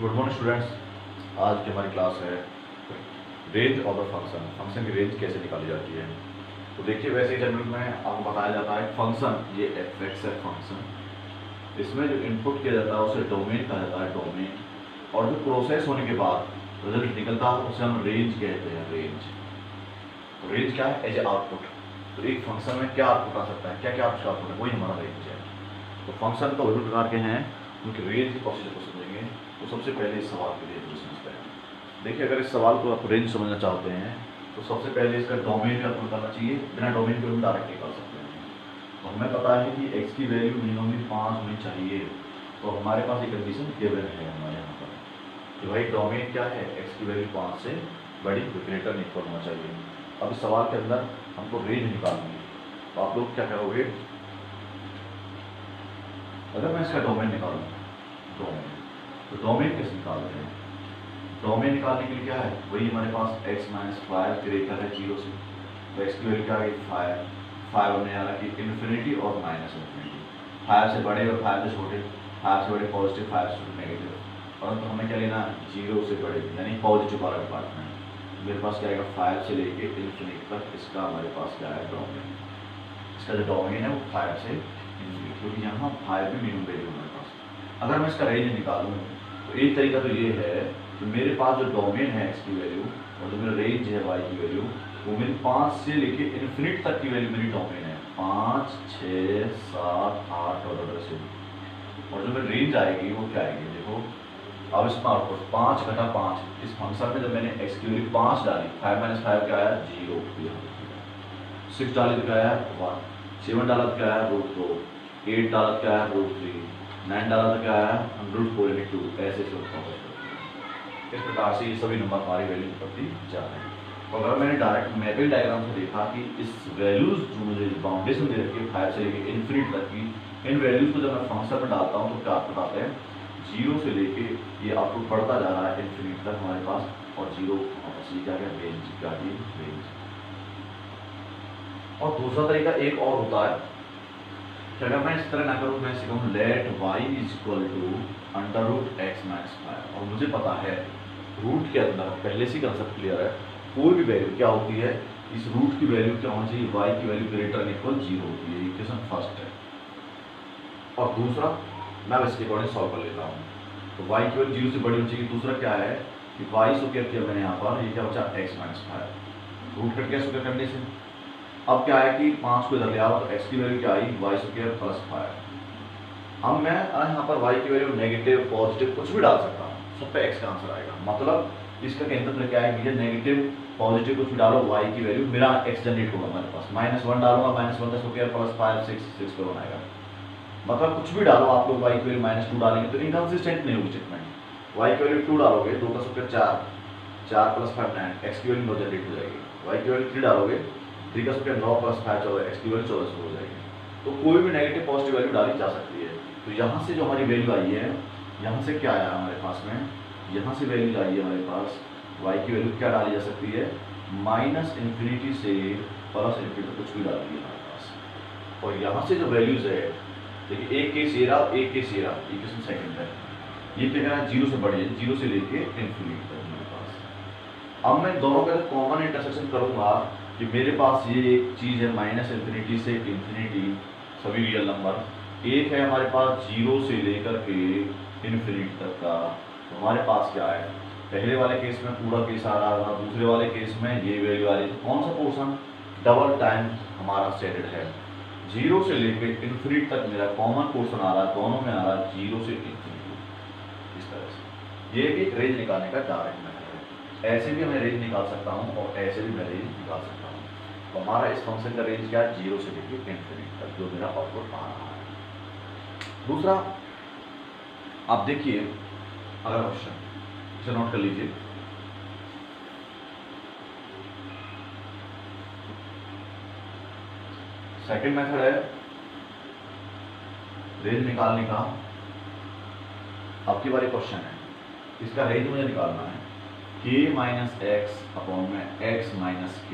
Good morning students. आज की हमारी क्लास है range of the function. Function की रेंज कैसे निकाली जाती है। तो देखिए, वैसे ही जनरल में आपको बताया जाता है फंक्शन, ये एफ एक्स है फंक्शन। इसमें जो इनपुट किया जाता है उसे डोमेन कहा जाता है, डोमेन। और जो प्रोसेस होने के बाद रिजल्ट निकलता है उसे हम रेंज कहते हैं, रेंज। तो रेंज क्या है? As a output. तो एक फंक्शन में क्या आउटपुट आ सकता है, क्या क्या उसका आउटपुट है, वही हमारा रेंज है। तो फंक्शन तो विभिन्न प्रकार के हैं, उनके रेंज के प्रोसीजर को समझेंगे। तो सबसे पहले इस सवाल के लिए समझते हैं। देखिए, अगर इस सवाल को आप रेंज समझना चाहते हैं तो सबसे पहले इसका डोमेन आपको बताना चाहिए। बिना डोमेन के हम डायरेक्ट निकाल सकते हैं। तो हमें पता है कि x की वैल्यू मिनिमम 5 होनी चाहिए। तो हमारे पास एक कंडीशन गिवन है हमारे यहाँ पर कि भाई डोमेन क्या है, x की वैल्यू 5 से बड़ी ग्रेटर इक्वल होना चाहिए। अब इस सवाल के अंदर हमको रेंज निकालनी है। तो आप लोग क्या करोगे, अगर मैं इसका डोमेन निकालूँ, डोमेन, तो डोमेन कैसे निकालते हैं? डोमेन निकालने के लिए क्या है, वही हमारे पास x - 5 ग्रेटर है 0 से। तो x की वैल्यू क्या है? 5 हमने यहाँ रखी इन्फिनिटी और माइनस इन्फिनिटी। 5 से बड़े और 5 से छोटे, 5 से बड़े पॉजिटिव, 5 से छोटे नेगेटिव। परंतु हमें क्या लेना, 0 से बड़े यानी पॉजिटिव वाला डिपार्टमेंट। मेरे पास क्या आएगा, 5 से लेके इन्फिनिटी तक। इसका हमारे पास क्या है, डोमेन। इसका जो डोमेन है वो 5 से इन्फिनिटी, क्योंकि यहाँ 5 भी मिनिमम वैल्यू हमारे पास। अगर मैं इसका रेंज निकालूँ तो एक तरीका तो ये है कि मेरे पास जो डोमेन है x की वैल्यू और जो मेरा रेंज है y की वैल्यू, वो मेरी 5 से लेके इन्फिनिट तक की वैल्यू मेरी डोमेन है। 5, 6, 7, 8 और ऐसे। और जो मेरी रेंज आएगी वो क्या आएगी, देखो। अब इसका आउटपुट 5 घटा 5। इस फंक्शन में जब मैंने x की वैल्यू 5 डाली, 5 - 5 क्या आया, 0। 6 डाली तो क्या आया, 1। 7 डाला तो क्या आया, √2। 8 डाला तो क्या आया, √3। 9 डाला तो क्या आया, √4/2। ऐसे इस प्रकार से ये सभी नंबर हमारी वैल्यू निकलती जा रहे हैं। तो अगर मैंने डायरेक्ट मैपिंग डायग्राम से देखा कि इस वैल्यूज जो मुझे बाउंडेशन दे रखी है 5 से लेके इन्फिनिट तक की, इन वैल्यूज को जब मैं फंक्शन में डालता हूँ तो क्या आउटपुट आता है, 0 से लेके ये आउटपुट बढ़ता जा रहा है इन्फिनिट तक हमारे पास। और 0 वापस ये क्या है, रेंज। क्या है, रेंज। और दूसरा तरीका एक और होता है कि अगर मैं इस तरह ना करूँ, मैं कहूँ लेट y = √x - 5। और मुझे पता है रूट के अंदर पहले से कंसेप्ट क्लियर है, कोई भी वैल्यू क्या होती है, इस रूट की वैल्यू क्या होनी चाहिए, y की वैल्यू ग्रेटर देन इक्वल 0 होती है। इक्वेशन फर्स्ट है। और दूसरा मैं इसके अकॉर्डिंग सॉल्व कर लेता हूँ। तो y की वैल्यू 0 से बड़ी होनी चाहिए। दूसरा क्या है कि y स्क्वायर किया मैंने यहाँ पर, ये क्या बचा, x - 5। रूट कट गया स्क्वायर करने से। अब क्या है कि 5 को इधर ले आओ तो x की वैल्यू क्या आई, y² + 5। अब मैं यहाँ पर y की वैल्यू नेगेटिव, पॉजिटिव कुछ भी डाल सकता हूँ, सब पे x का आंसर आएगा। मतलब इसका कहते क्या है, मुझे नेगेटिव पॉजिटिव कुछ भी डालो, y की वैल्यू मेरा x जनरेट होगा हमारे पास। -1 डालूंगा, -1 का स्क्वायर + 5, 6 पर आएगा। मतलब कुछ भी डालो आप लोग, y की वैल्यू -2 डालेंगे तो इनकंसिस्टेंट नहीं होगी स्टेटमेंट। y की वैल्यू 2 डालोगे, 2 का स्क्वायर 4, 4 + 5 9, x की वैल्यू 9 जनरेट हो जाएगी। y की वैल्यू 3 डालोगे, 3 का स्क्वायर 9 + 5 14, x की वैल्यू 14 हो जाएगी। तो कोई भी नेगेटिव पॉजिटिव वैल्यू डाली जा सकती है। तो यहाँ से जो हमारी वैल्यू आई है, यहाँ से क्या आया हमारे पास में, यहाँ से वैल्यू आई है हमारे पास, y की वैल्यू क्या डाली जा सकती है, -इन्फिनिटी से +इन्फिनिटी तक कुछ भी डाल दी हमारे पास। और यहाँ से जो वैल्यूज है, देखिए एक केस ये रहा, एक केस ये रहा, इक्वेशन सेकंड है। ये क्या है, 0 से बड़ी है, 0 से लेके इन्फिनिटी तक हमारे पास। अब मैं दोनों का कॉमन इंटरसेक्शन करूँगा कि मेरे पास ये एक चीज़ है -इन्फिनिटी से इन्फिनिटी, सभी रियल नंबर। एक है हमारे पास 0 से लेकर के इन्फिनिटी तक का। तो हमारे पास क्या है, पहले वाले केस में पूरा केस आ रहा था, दूसरे वाले केस में ये वैल्यू आ रही है। कौन सा पोर्शन, डबल टाइम हमारा सेटेड है। 0 से लेकर इन्फिनिटी तक मेरा कॉमन पोर्शन आ रहा है, दोनों में आ रहा है 0 से इन्फिनिटी। इस तरह से ये भी रेंज निकालने का डायरेक्ट मेथड है। ऐसे भी मैं रेंज निकाल सकता हूँ और ऐसे भी मैं रेंज निकाल सकता हूँ। तो हमारा इस फंक्शन का रेंज क्या है, 0 से लेकर इन्फिनिटी तक जो मेरा आउटपुट आ रहा है। दूसरा आप देखिए, अगर क्वेश्चन इसे नोट कर लीजिए। सेकंड मेथड है रेंज निकालने का। आपकी बारी क्वेश्चन है, इसका रेंज मुझे निकालना है k - x / x - k,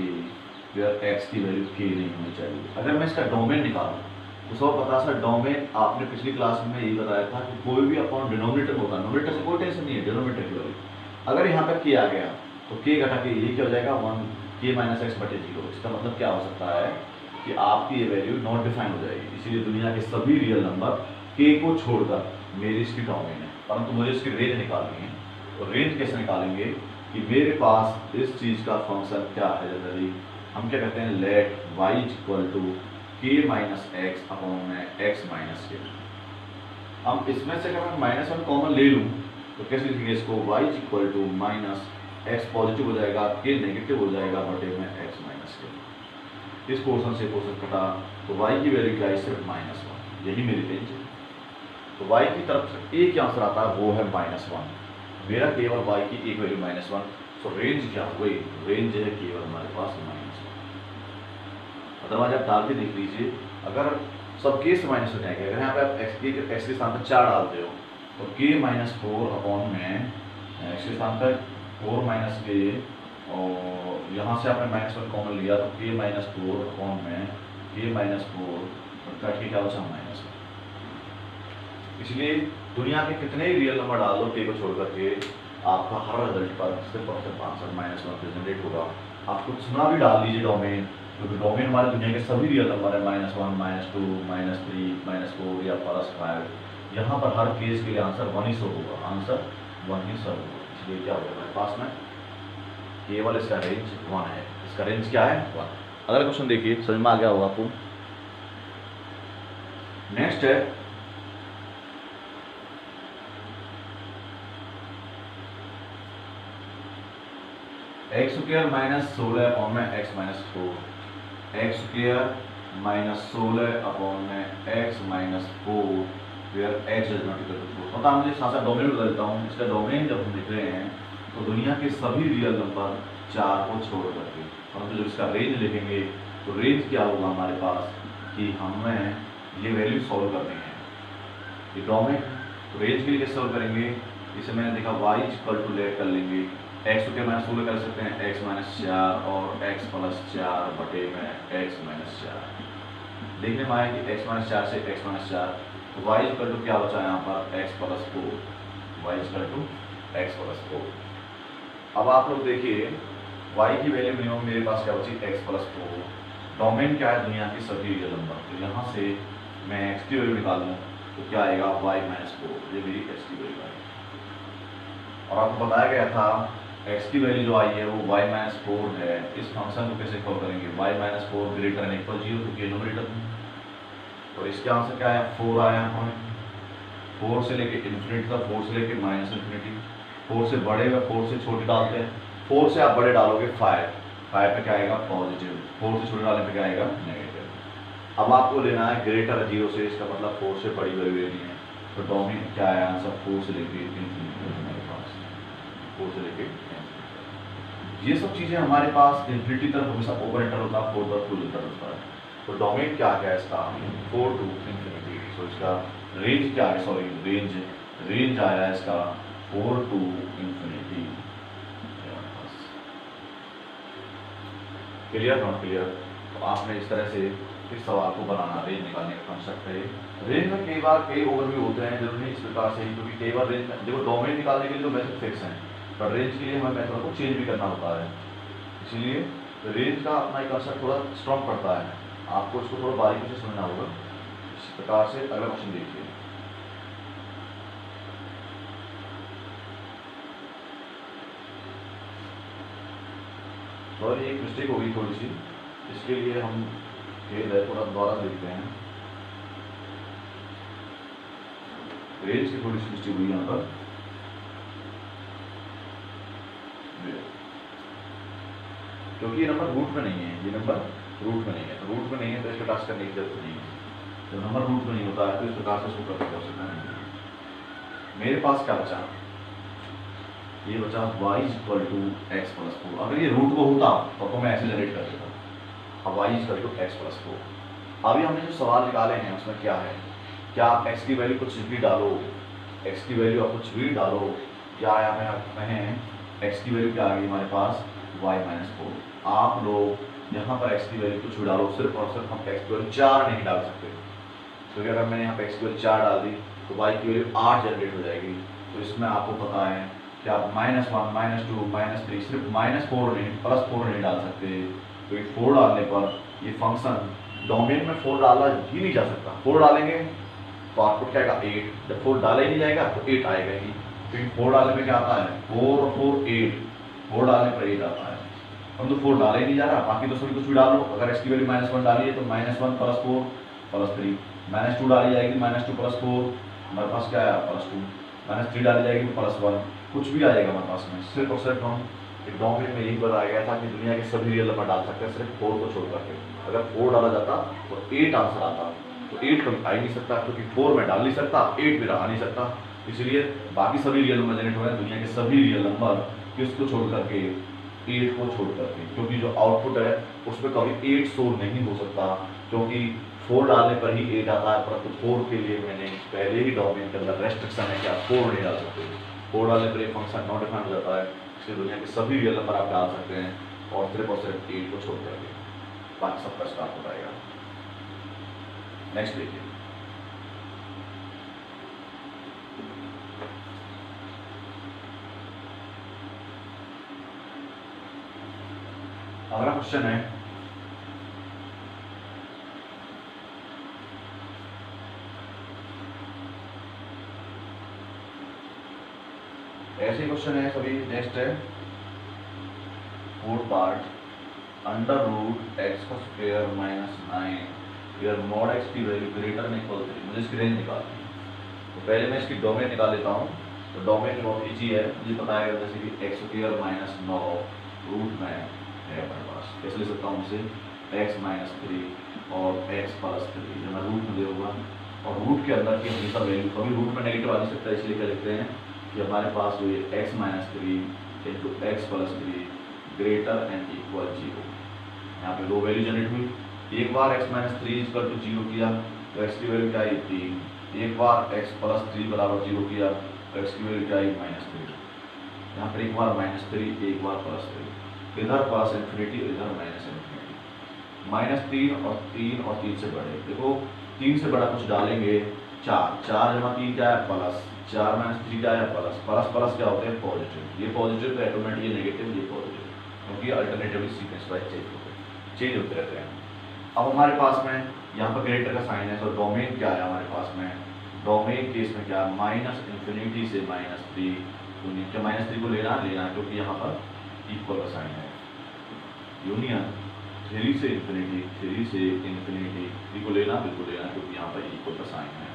where x की वैल्यू k नहीं होनी चाहिए। अगर मैं इसका डोमेन निकालूं तो सब पता सर डोमेन आपने पिछली क्लास में यही बताया था कि कोई भी अपॉन डिनोमिनेटर होता है, नोमिनेटर से कोई टेंशन नहीं है, डिनोमिनेटर की वैल्यू अगर यहाँ पर के आ गया तो के घटा के ये क्या हो जाएगा 1 के माइनस एक्स बटे 0। इसका मतलब क्या हो सकता है कि आपकी ये वैल्यू नॉट डिफाइन हो जाएगी। इसीलिए दुनिया के सभी रियल नंबर के को छोड़कर मेरी इसकी डोमेन है, परंतु मुझे इसकी रेंज निकालनी है। तो रेंज कैसे निकालेंगे कि मेरे पास इस चीज़ का फंक्शन क्या है, जनरली हम क्या कहते हैं लेट वाई इक्वल टू के माइनस एक्स अपॉन में एक्स माइनस के। हम इसमें से अगर मैं -1 कॉमन ले लूँ तो कैसे लिखेंगे इसको, y equal to minus x positive हो जाएगा, के नेगेटिव हो जाएगा बटे में एक्स माइनस के। इस पोर्शन से पोर्शन कटा तो वाई की वैल्यू क्या है, सिर्फ -1। यही मेरी रेंज है। तो y की तरफ से एक आंसर आता है वो है -1। मेरा केवल y की एक वैल्यू -1। तो रेंज क्या हो गई, रेंज है केवल हमारे पास -1। अदरवाइज आप डाल के देख लीजिए, अगर सब के से -1 जाएंगे, अगर यहाँ पे आप x के स्थान पर 4 डालते हो तो k-4 अपॉन में x के स्थान पर 4 - के, और यहाँ से आपने -1 कॉमन लिया तो k-4 अपॉन में k-4 कट के क्या बचा -1। इसलिए दुनिया के कितने ही रियल नंबर डाल दो के को छोड़ करके आपका हर रिजल्ट पर सिर्फ और सिर्फ आंसर -1 जनरेट होगा। आप कुछ ना भी डाल दीजिए डोमेन, क्योंकि डोमेन हमारे दुनिया के सभी रियल नंबर है, -1 -2 -3 -4 या +5। यहाँ पर हर केस के लिए आंसर 1 ही शो होगा, आंसर 1 ही शो होगा। इसलिए क्या होगा हमारे पास में केवल इसका रेंज 1 है। इसका रेंज क्या है 1। अगला क्वेश्चन देखिए, समझ में आ गया होगा आपको। नेक्स्ट है x² -16 अपॉन में x -4, x² -16 अपॉन में x -4 where x is not equal to 4। पता मुझे साथ डोमेन बदल देता हूँ। इसका डोमेन जब हम लिख रहे हैं तो दुनिया के सभी रियल नंबर 4 को छोड़ करके, परंतु जब इसका रेंज लिखेंगे तो रेंज क्या होगा हमारे पास कि हमें ये वैल्यू सॉल्व करनी है। ये डोमेन तो रेंज के लिए कैसे सॉल्व करेंगे, इसे मैंने देखा y इक्वल टू लेट कर लेंगे, x के -16 कर सकते हैं x -4 और x +4 बटे में x -4। देखने में आया कि x -4 से x -4 तो y इक्वल टू क्या बचा यहाँ पर x +4, y equal to x +4। अब आप लोग देखिए y की वैल्यू मिनिमम मेरे पास क्या बची x +4। डोमेन क्या है दुनिया की सभी रियल नंबर, तो यहाँ से मैं x की वैल्यू निकालूँ तो क्या आएगा y -4, ये मेरी x की वैल्यू आएगी। और आपको बताया गया था x की वैल्यू जो आई है वो y -4 है। इस फंक्शन को कैसे कॉल करेंगे, y -4 ग्रेटर देन इक्वल 0 क्योंकि न्यूमरेटर है। तो इसके आंसर क्या आया 4 आया हमें। 4 से लेके इन्फिनिटी तक, 4 से लेके -इन्फिनिटी, 4 से बड़े व 4 से छोटे डालते हैं। 4 से आप बड़े डालोगे 5 पे क्या आएगा पॉजिटिव, 4 से छोटे डालने पे क्या आएगा नेगेटिव। अब आपको लेना है ग्रेटर 0 से, इसका मतलब 4 से बड़ी वैल्यू लेनी है। तो डोमेन क्या आया आंसर 4 से लेके इन्फिनिटी हमारे पास, 4 से लेके। ये सब चीज़ें हमारे पास इन्फिनिटी तक हमेशा ओपन इंटर होता है, 4 तक क्लोज इंटर होता है। तो डोमेन क्या है इसका 4 टू इन्फिनिटी। तो इसका रेंज क्या है, सॉरी रेंज आया इसका 4 to infinity. Clear not clear. तो आपने इस तरह से इस सवाल को बनाना, रेंज निकालने का कंसेप्ट है। रेंज में कई बार कई ओवरव्यू होते हैं, जरूरी इस प्रकार से, क्योंकि कई बार रेंज देखो डोमेन निकालने के लिए तो मेथड फिक्स है, पर रेंज के लिए हमें मेथड को चेंज भी करना होता है। इसीलिए रेंज का अपना एक कंसेप्ट थोड़ा स्ट्रॉन्ग पड़ता है, आपको इसको थोड़ा बारीकी से समझना होगा। इस प्रकार से अगला क्वेश्चन देखिए। और एक मिस्टेक होगी थोड़ी सी, इसके लिए हम खेद है, थोड़ा दोबारा देखते हैं। रेंज की थोड़ी सी मिस्टेक हुई यहाँ पर, क्योंकि ये नंबर रूट में नहीं है, ये नंबर रूट में नहीं है। तो रूट में नहीं है तो इसका टास्क करने की जरूरत नहीं है। जब नंबर रूट में नहीं होता है तो इस प्रकार से इसको कर सकता नहीं है। मेरे पास क्या बचा, ये बचा y equal to x plus 4। अगर ये रूट को होता तो मैं ऐसे जनरेट कर देता। अब y equal to x plus 4। अभी हमने जो सवाल निकाले हैं उसमें क्या है, क्या आप x की वैल्यू कुछ भी डालो, x की वैल्यू आप कुछ भी डालो, या यहाँ पे कहें x की वैल्यू क्या आ गई हमारे पास y -4। आप लोग यहाँ पर x की वैल्यू कुछ भी डालो, सिर्फ और सिर्फ हम x की वैल्यू 4 नहीं डाल सकते। क्योंकि अगर मैंने यहाँ पे x की वैल्यू 4 डाल दी तो y की वैल्यू 8 जनरेट हो जाएगी। तो इसमें आपको पता है कि आप -1, -2, -3 सिर्फ -4 नहीं +4 नहीं डाल सकते, क्योंकि 4 डालने पर ये फंक्शन डोमेन में 4 डाला ही नहीं जा सकता। 4 डालेंगे तो आउटपुट क्या आएगा 8, जब 4 डाला ही नहीं जाएगा तो 8 आएगा ही, क्योंकि 4 डालने पे क्या आता है 4 और 4 8, 4 डालने पर 8 आता है। हम तो 4 डाला ही नहीं जा रहा, बाकी तो सभी कुछ भी डालो। अगर x की वैल्यू -1 डाली है तो -1 + 4 + 3, -2 डाली जाएगी -2 + 4, हमारे पास क्या आया +2, -3 डाली जाएगी +1, कुछ भी आएगा हमारे पास में। सिर्फ और सिर्फ हम एक डोमेन में यही बताया गया था कि दुनिया के सभी रियल नंबर डाल सकते हैं सिर्फ 4 को छोड़ करके। अगर 4 डाला जाता तो 8 आंसर आता, तो 8 कभी आ ही नहीं सकता, क्योंकि 4 में डाल नहीं सकता, 8 भी आ नहीं सकता। इसलिए बाकी सभी रियल नंबर जनरेट हुए हैं दुनिया के सभी रियल नंबर किसको छोड़ करके 8 को छोड़ करके, क्योंकि जो आउटपुट है उसमें कभी 8 शो नहीं हो सकता, क्योंकि 4 डालने पर ही 8 आता है। परंतु 4 के लिए मैंने पहले ही डोमेन के अंदर रेस्ट्रिक्शन है कि आप 4 नहीं डाल सकते। 4 डालने पर एक फंक्शन नॉट डिफाइन हो जाता है, इसलिए दुनिया के सभी रियल नंबर आप डाल सकते हैं और सिर्फ 8 को छोड़ करके, बाकी सबका स्टार्ट हो जाएगा। नेक्स्ट देखिए, अगला क्वेश्चन है ऐसे क्वेश्चन है सभी। नेक्स्ट है 4th पार्ट, √x² - 9 फिर mod x की वैल्यू ग्रेटर देन इक्वल 3, मुझे इसकी रेंज निकालनी है। तो पहले मैं इसकी डोमेन निकाल लेता हूँ। तो डोमेन बहुत ईजी है, मुझे पता है जैसे कि x² - 9 रूट में है अपने पास, कैसे ले सकता हूँ उसे x - 3 और x + 3, जब मैं रूट में लेऊंगा और रूट के अंदर की हमेशा वैल्यू कभी रूट में नेगेटिव आ नहीं सकता, इसलिए क्या लिखते हैं कि हमारे पास जो ये x - 3 × x + 3 greater and equal 0। यहाँ पे दो वैल्यू जनरेट हुई, एक बार x - 3 = 0 किया तो x की वैल्यू क्या आई 3, एक बार x + 3 = 0 किया तो x की वैल्यू क्या आई -3। यहाँ पर एक बार -3 एक बार +3, इधर +∞ इधर -∞, -3 और 3 और 3 से बड़े। देखो 3 से बड़ा कुछ डालेंगे 4, 4 × 3 क्या है प्लस, 4 - 3 क्या है प्लस, प्लस प्लस क्या होते हैं पॉजिटिव, ये पॉजिटिव तो ऑटोमेटिक ये नेगेटिव ये पॉजिटिव, क्योंकि अल्टरनेटिवली सीक्वेंस वाइज चेंज होते रहते हैं। अब हमारे पास में यहाँ पर ग्रेटर का साइन है, तो डोमेन क्या है हमारे पास में, डोमेन केस में क्या -∞ से -3, तो नीचे -3 को लेना क्योंकि यहाँ पर इक्वल का साइन है, यूनियन 3 से ∞, 3 से ∞, 3 को लेना बिल्कुल लेना क्योंकि यहाँ पर इक्वल का साइन है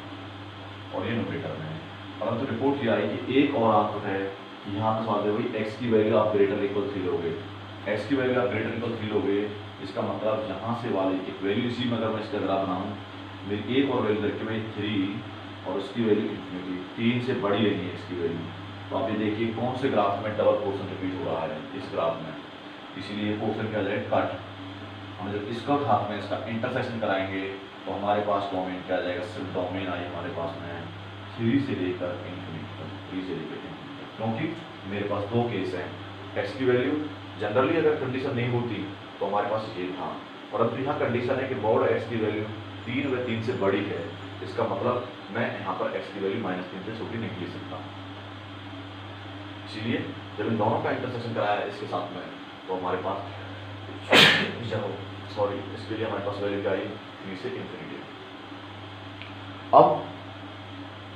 और ये न्यूमरेटर में है। परंतु रिपोर्ट ये आई कि एक और आउटपुट है कि यहाँ पर सवाल वही x की वैल्यू आप ग्रेटर इक्वल 3 लोगे, x की वैल्यू आप ग्रेटर इक्वल 3 लोगे, इसका मतलब यहाँ से वाली एक वैल्यू इसी में अगर मैं इसका ग्राफ बनाऊँ, मेरी एक और वैल्यू रखी भाई 3 और उसकी वैल्यू ∞, 3 से बड़ी लेनी है इसकी वैल्यू। तो आप ये देखिए कौन से ग्राफ में डबल पोर्शन रिपीट हो रहा है इस ग्राफ में, इसीलिए ये पोर्शन क्या जाएगा कट। हम जब इसका हाथ में इसका इंटरसेक्शन कराएंगे तो हमारे पास डोमेन क्या जाएगा, सिर्फ डोमेन आई हमारे पास में 3 से लेकर ∞ तक, 3 से लेकर ∞, क्योंकि मेरे पास दो केस हैं। x की वैल्यू जनरली अगर कंडीशन नहीं होती तो हमारे पास ये था, परंतु यहाँ कंडीशन है कि mod x की वैल्यू 3 व 3 से बड़ी है, इसका मतलब मैं यहाँ पर x की वैल्यू -3 से छोटी नहीं ले सकता। इसीलिए जब इन दोनों का इंटरसेक्शन कराया इसके साथ में तो हमारे पास इसके लिए हमारे पास वैल्यू क्या आई 3 से ∞। अब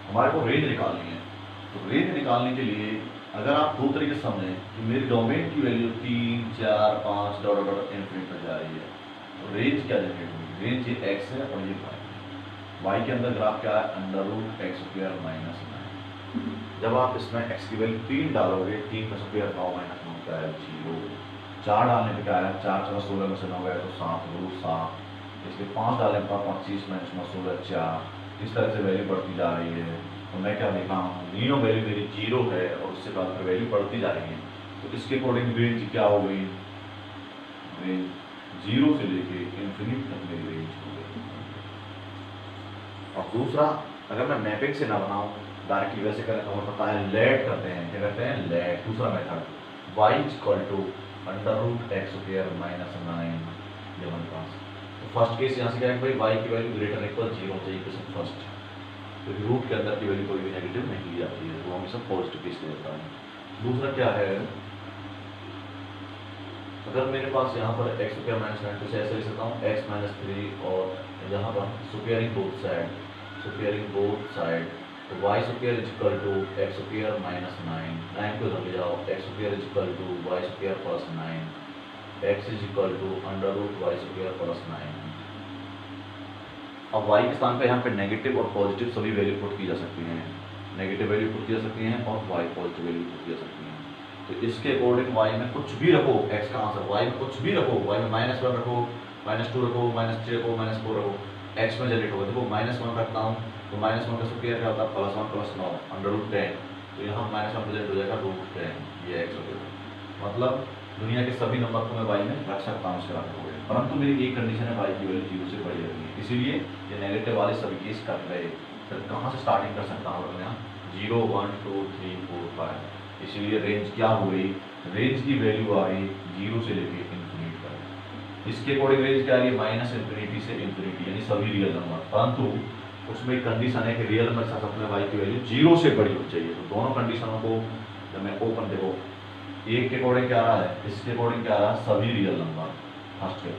हमारे को रेंज निकालनी है, तो रेंज निकालने के लिए अगर आप दो तरीके से समझें कि मेरी डोमेन की वैल्यू 3, 4, 5 डॉट ∞ तक जा रही है, तो रेंज क्या जनरेट होगी, रेंज ये x है और ये y के अंदर ग्राफ क्या है √x² - 9। जब आप इसमें x की वैल्यू 3 डालोगे, 3 का स्क्वायर 9 - 9 क्या है 0, 4 डालने पे क्या है 4 × 16 में से 9 गया तो 7 √7, इसलिए 5 डालने पर 25 - 9 16 4, इस तरह से वैल्यू बढ़ती जा रही है। तो मैं क्या देखा हूँ तीनों वैल्यू मेरी 0 है और उससे बाद में वैल्यू बढ़ती जा रही है, तो इसके अकॉर्डिंग रेंज क्या हो गई, रेंज 0 से लेके ∞ तक मेरी रेंज हो गई। और दूसरा अगर मैं मैपिंग से ना बनाऊँ डायरेक्टली वैसे करें तो हमें पता है लेट करते हैं, क्या करते हैं लेट, दूसरा मेथड y = √x² - 9 ये हमारे पास, तो फर्स्ट केस यहाँ से क्या है भाई, वाई की वैल्यू ग्रेटर इक्वल 0 चाहिए क्वेश्चन फर्स्ट, क्योंकि रूट के अंदर की वैल्यू कोई भी नेगेटिव नहीं ली जाती है, तो हमेशा पॉजिटिव केस ले लेता है। दूसरा क्या है, अगर मेरे पास यहाँ पर एक्स स्क्वायर माइनस 9, तो ऐसे लिख सकता हूँ एक्स माइनस 3 और यहाँ पर squaring both side, squaring both side, तो y square is equal to x square minus 9 को इधर ले जाओ, x square is equal to y square plus 9, x is equal to under root y square plus 9। अब y के स्थान पे यहाँ पे नेगेटिव और पॉजिटिव सभी वैल्यू पुट की जा सकती हैं, नेगेटिव वैल्यू पुट की जा सकती हैं और y पॉजिटिव वैल्यू पुट की जा सकती हैं। तो इसके अकॉर्डिंग y में कुछ भी रखो, x का आंसर y में कुछ भी रखो, y में -1 रखो, -2 रखो, -3 रखो, -4 रखो, x में जनरेट होगा। देखो -1 रखता हूँ तो -1 का स्क्वायर क्या होता है +1 + 9 √10, तो यहाँ -1 प्रेजेंट हो जाएगा √10, ये x हो गया। मतलब दुनिया के सभी नंबर को मैं y में रख सकता हूँ इसके बाद, परंतु मेरी एक कंडीशन है y की वैल्यू 0 से बड़ी रखनी है, इसीलिए ये नेगेटिव वाले सभी केस कट गए। फिर कहाँ से स्टार्टिंग कर सकता हूँ यहाँ 0 1 2 3 4 5, इसीलिए रेंज क्या हो गई, रेंज की वैल्यू आ गई 0 से लेके इन्फिनिटी तक। इसके अकॉर्डिंग रेंज क्या आ रही है -∞ से इन्फिनिटी, यानी सभी रियल नंबर, परंतु उसमें एक कंडीशन है कि रियल नंबर के साथ अपने y की वैल्यू 0 से बड़ी होनी चाहिए। तो दोनों कंडीशनों को जब मैं ओपन देखो, एक के अकॉर्डिंग क्या आ रहा है, इसके अकॉर्डिंग क्या आ रहा है सभी रियल नंबर फर्स्ट के,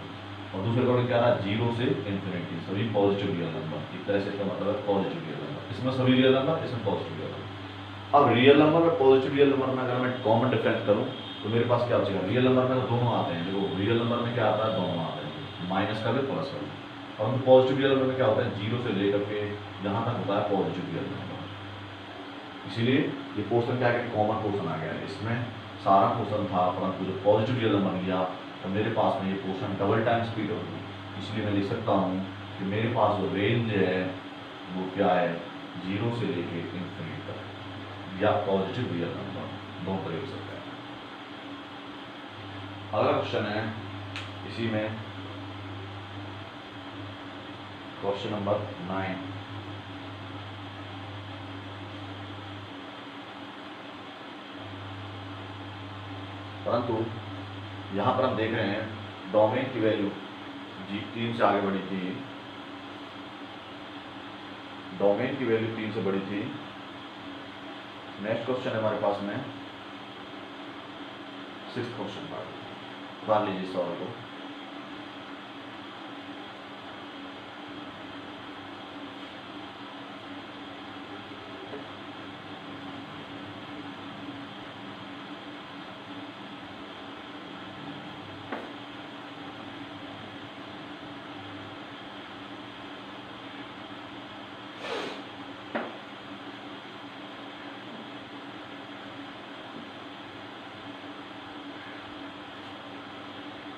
और दूसरे अकॉर्डिंग क्या आ रहा है 0 से इन्फिनिटी सभी पॉजिटिव रियल नंबर। एक तरह से इसका मतलब है पॉजिटिव रियल नंबर, इसमें सभी रियल नंबर, इसमें पॉजिटिव रियल नंबर। अब रियल नंबर और पॉजिटिव रियल नंबर में अगर मैं कॉमन डिफरेंस करूं तो मेरे पास क्या बचेगा, रियल नंबर में तो दोनों आते हैं, देखो रियल नंबर में क्या आता है दोनों आते हैं, माइनस का भी प्लस का भी, और पॉजिटिव रियल नंबर में क्या होता है 0 से लेकर के जहां तक होता है पॉजिटिव रियल नंबर। इसीलिए ये पोर्शन क्या है, कॉमन पोर्शन आ गया है, इसमें सारा पोर्शन था, परंतु जो पॉजिटिव रियल नंबर लिया तो मेरे पास में ये पोर्शन डबल टाइम स्पीड होगी। इसलिए मैं लिख सकता हूँ कि मेरे पास जो रेंज है वो क्या है 0 से लेके इन्फिनिटी तक, या पॉजिटिव रियल नंबर, दोनों तरह हो सकता है। अगला क्वेश्चन है इसी में, क्वेश्चन नंबर 9। परंतु यहाँ पर हम देख रहे हैं डोमेन की वैल्यू 3 से आगे बढ़ी थी, डोमेन की वैल्यू 3 से बड़ी थी। नेक्स्ट क्वेश्चन है हमारे पास में 6th क्वेश्चन पर, उतार लीजिए सवाल को।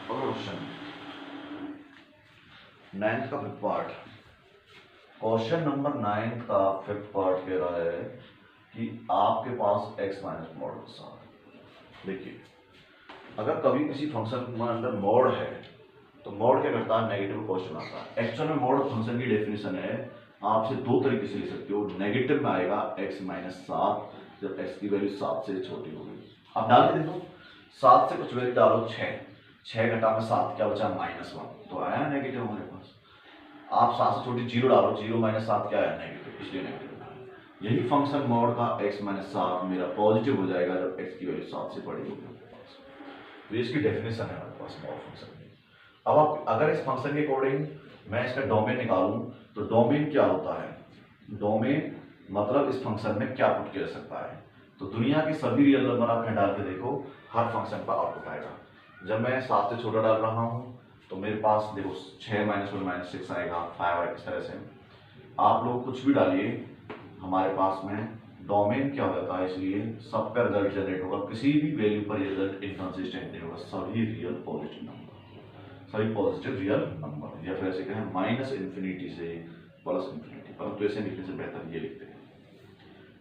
क्वेश्चन 9th का 5th पार्ट, क्वेश्चन नंबर 9 का 5th पार्ट कह रहा है कि आपके पास x माइनस मॉड के साथ, देखिए अगर कभी किसी फंक्शन में अंदर मॉड है तो मॉड क्या करता है नेगेटिव क्वेश्चन आता है। एक्चुअल में मॉड फंक्शन की डेफिनेशन है, आपसे दो तरीके से लिख सकते हो, नेगेटिव में आएगा x माइनस 7 जब x की वैल्यू 7 से छोटी होगी। आप डाल के देखो 7 से कुछ वैल्यू डालो 6 घटा में 7 क्या बचा -1, तो आया नेगेटिव हमारे पास। आप 7 से छोटी 0 डालो, 0 माइनस 7 क्या है नेगेटिव, इसलिए नेगेटिव। यही फंक्शन मॉड का x माइनस 7 मेरा पॉजिटिव हो जाएगा जब x की वैल्यू 7 से बड़ी होगी हमारे पास। तो इसकी डेफिनेशन है हमारे पास मॉड फंक्शन की। अब आप अगर इस फंक्शन के अकॉर्डिंग मैं इसका डोमेन निकालूं तो डोमेन क्या होता है, डोमेन मतलब इस फंक्शन में क्या पुट किया जा सकता है। तो दुनिया के सभी रियल नंबर आप डाल के देखो, हर फंक्शन का आउटपुट आएगा। जब मैं 7 से छोटा डाल रहा हूँ तो मेरे पास देखो 6 माइनस 1 माइनस 6 आएगा, 5 आएगा, इस तरह से आप लोग कुछ भी डालिए हमारे पास में डोमेन क्या हो जाता है, इसलिए सब का रिजल्ट जनरेट होगा। किसी भी वैल्यू पर ये रिजल्ट इनकंसिस्टेंट नहीं होगा, सभी रियल पॉजिटिव नंबर, सभी पॉजिटिव रियल नंबर, या फिर ऐसे कहें माइनस इन्फिनिटी से प्लस इन्फिनिटी, परंतु ऐसे लिखने से बेहतर ये लिखते हैं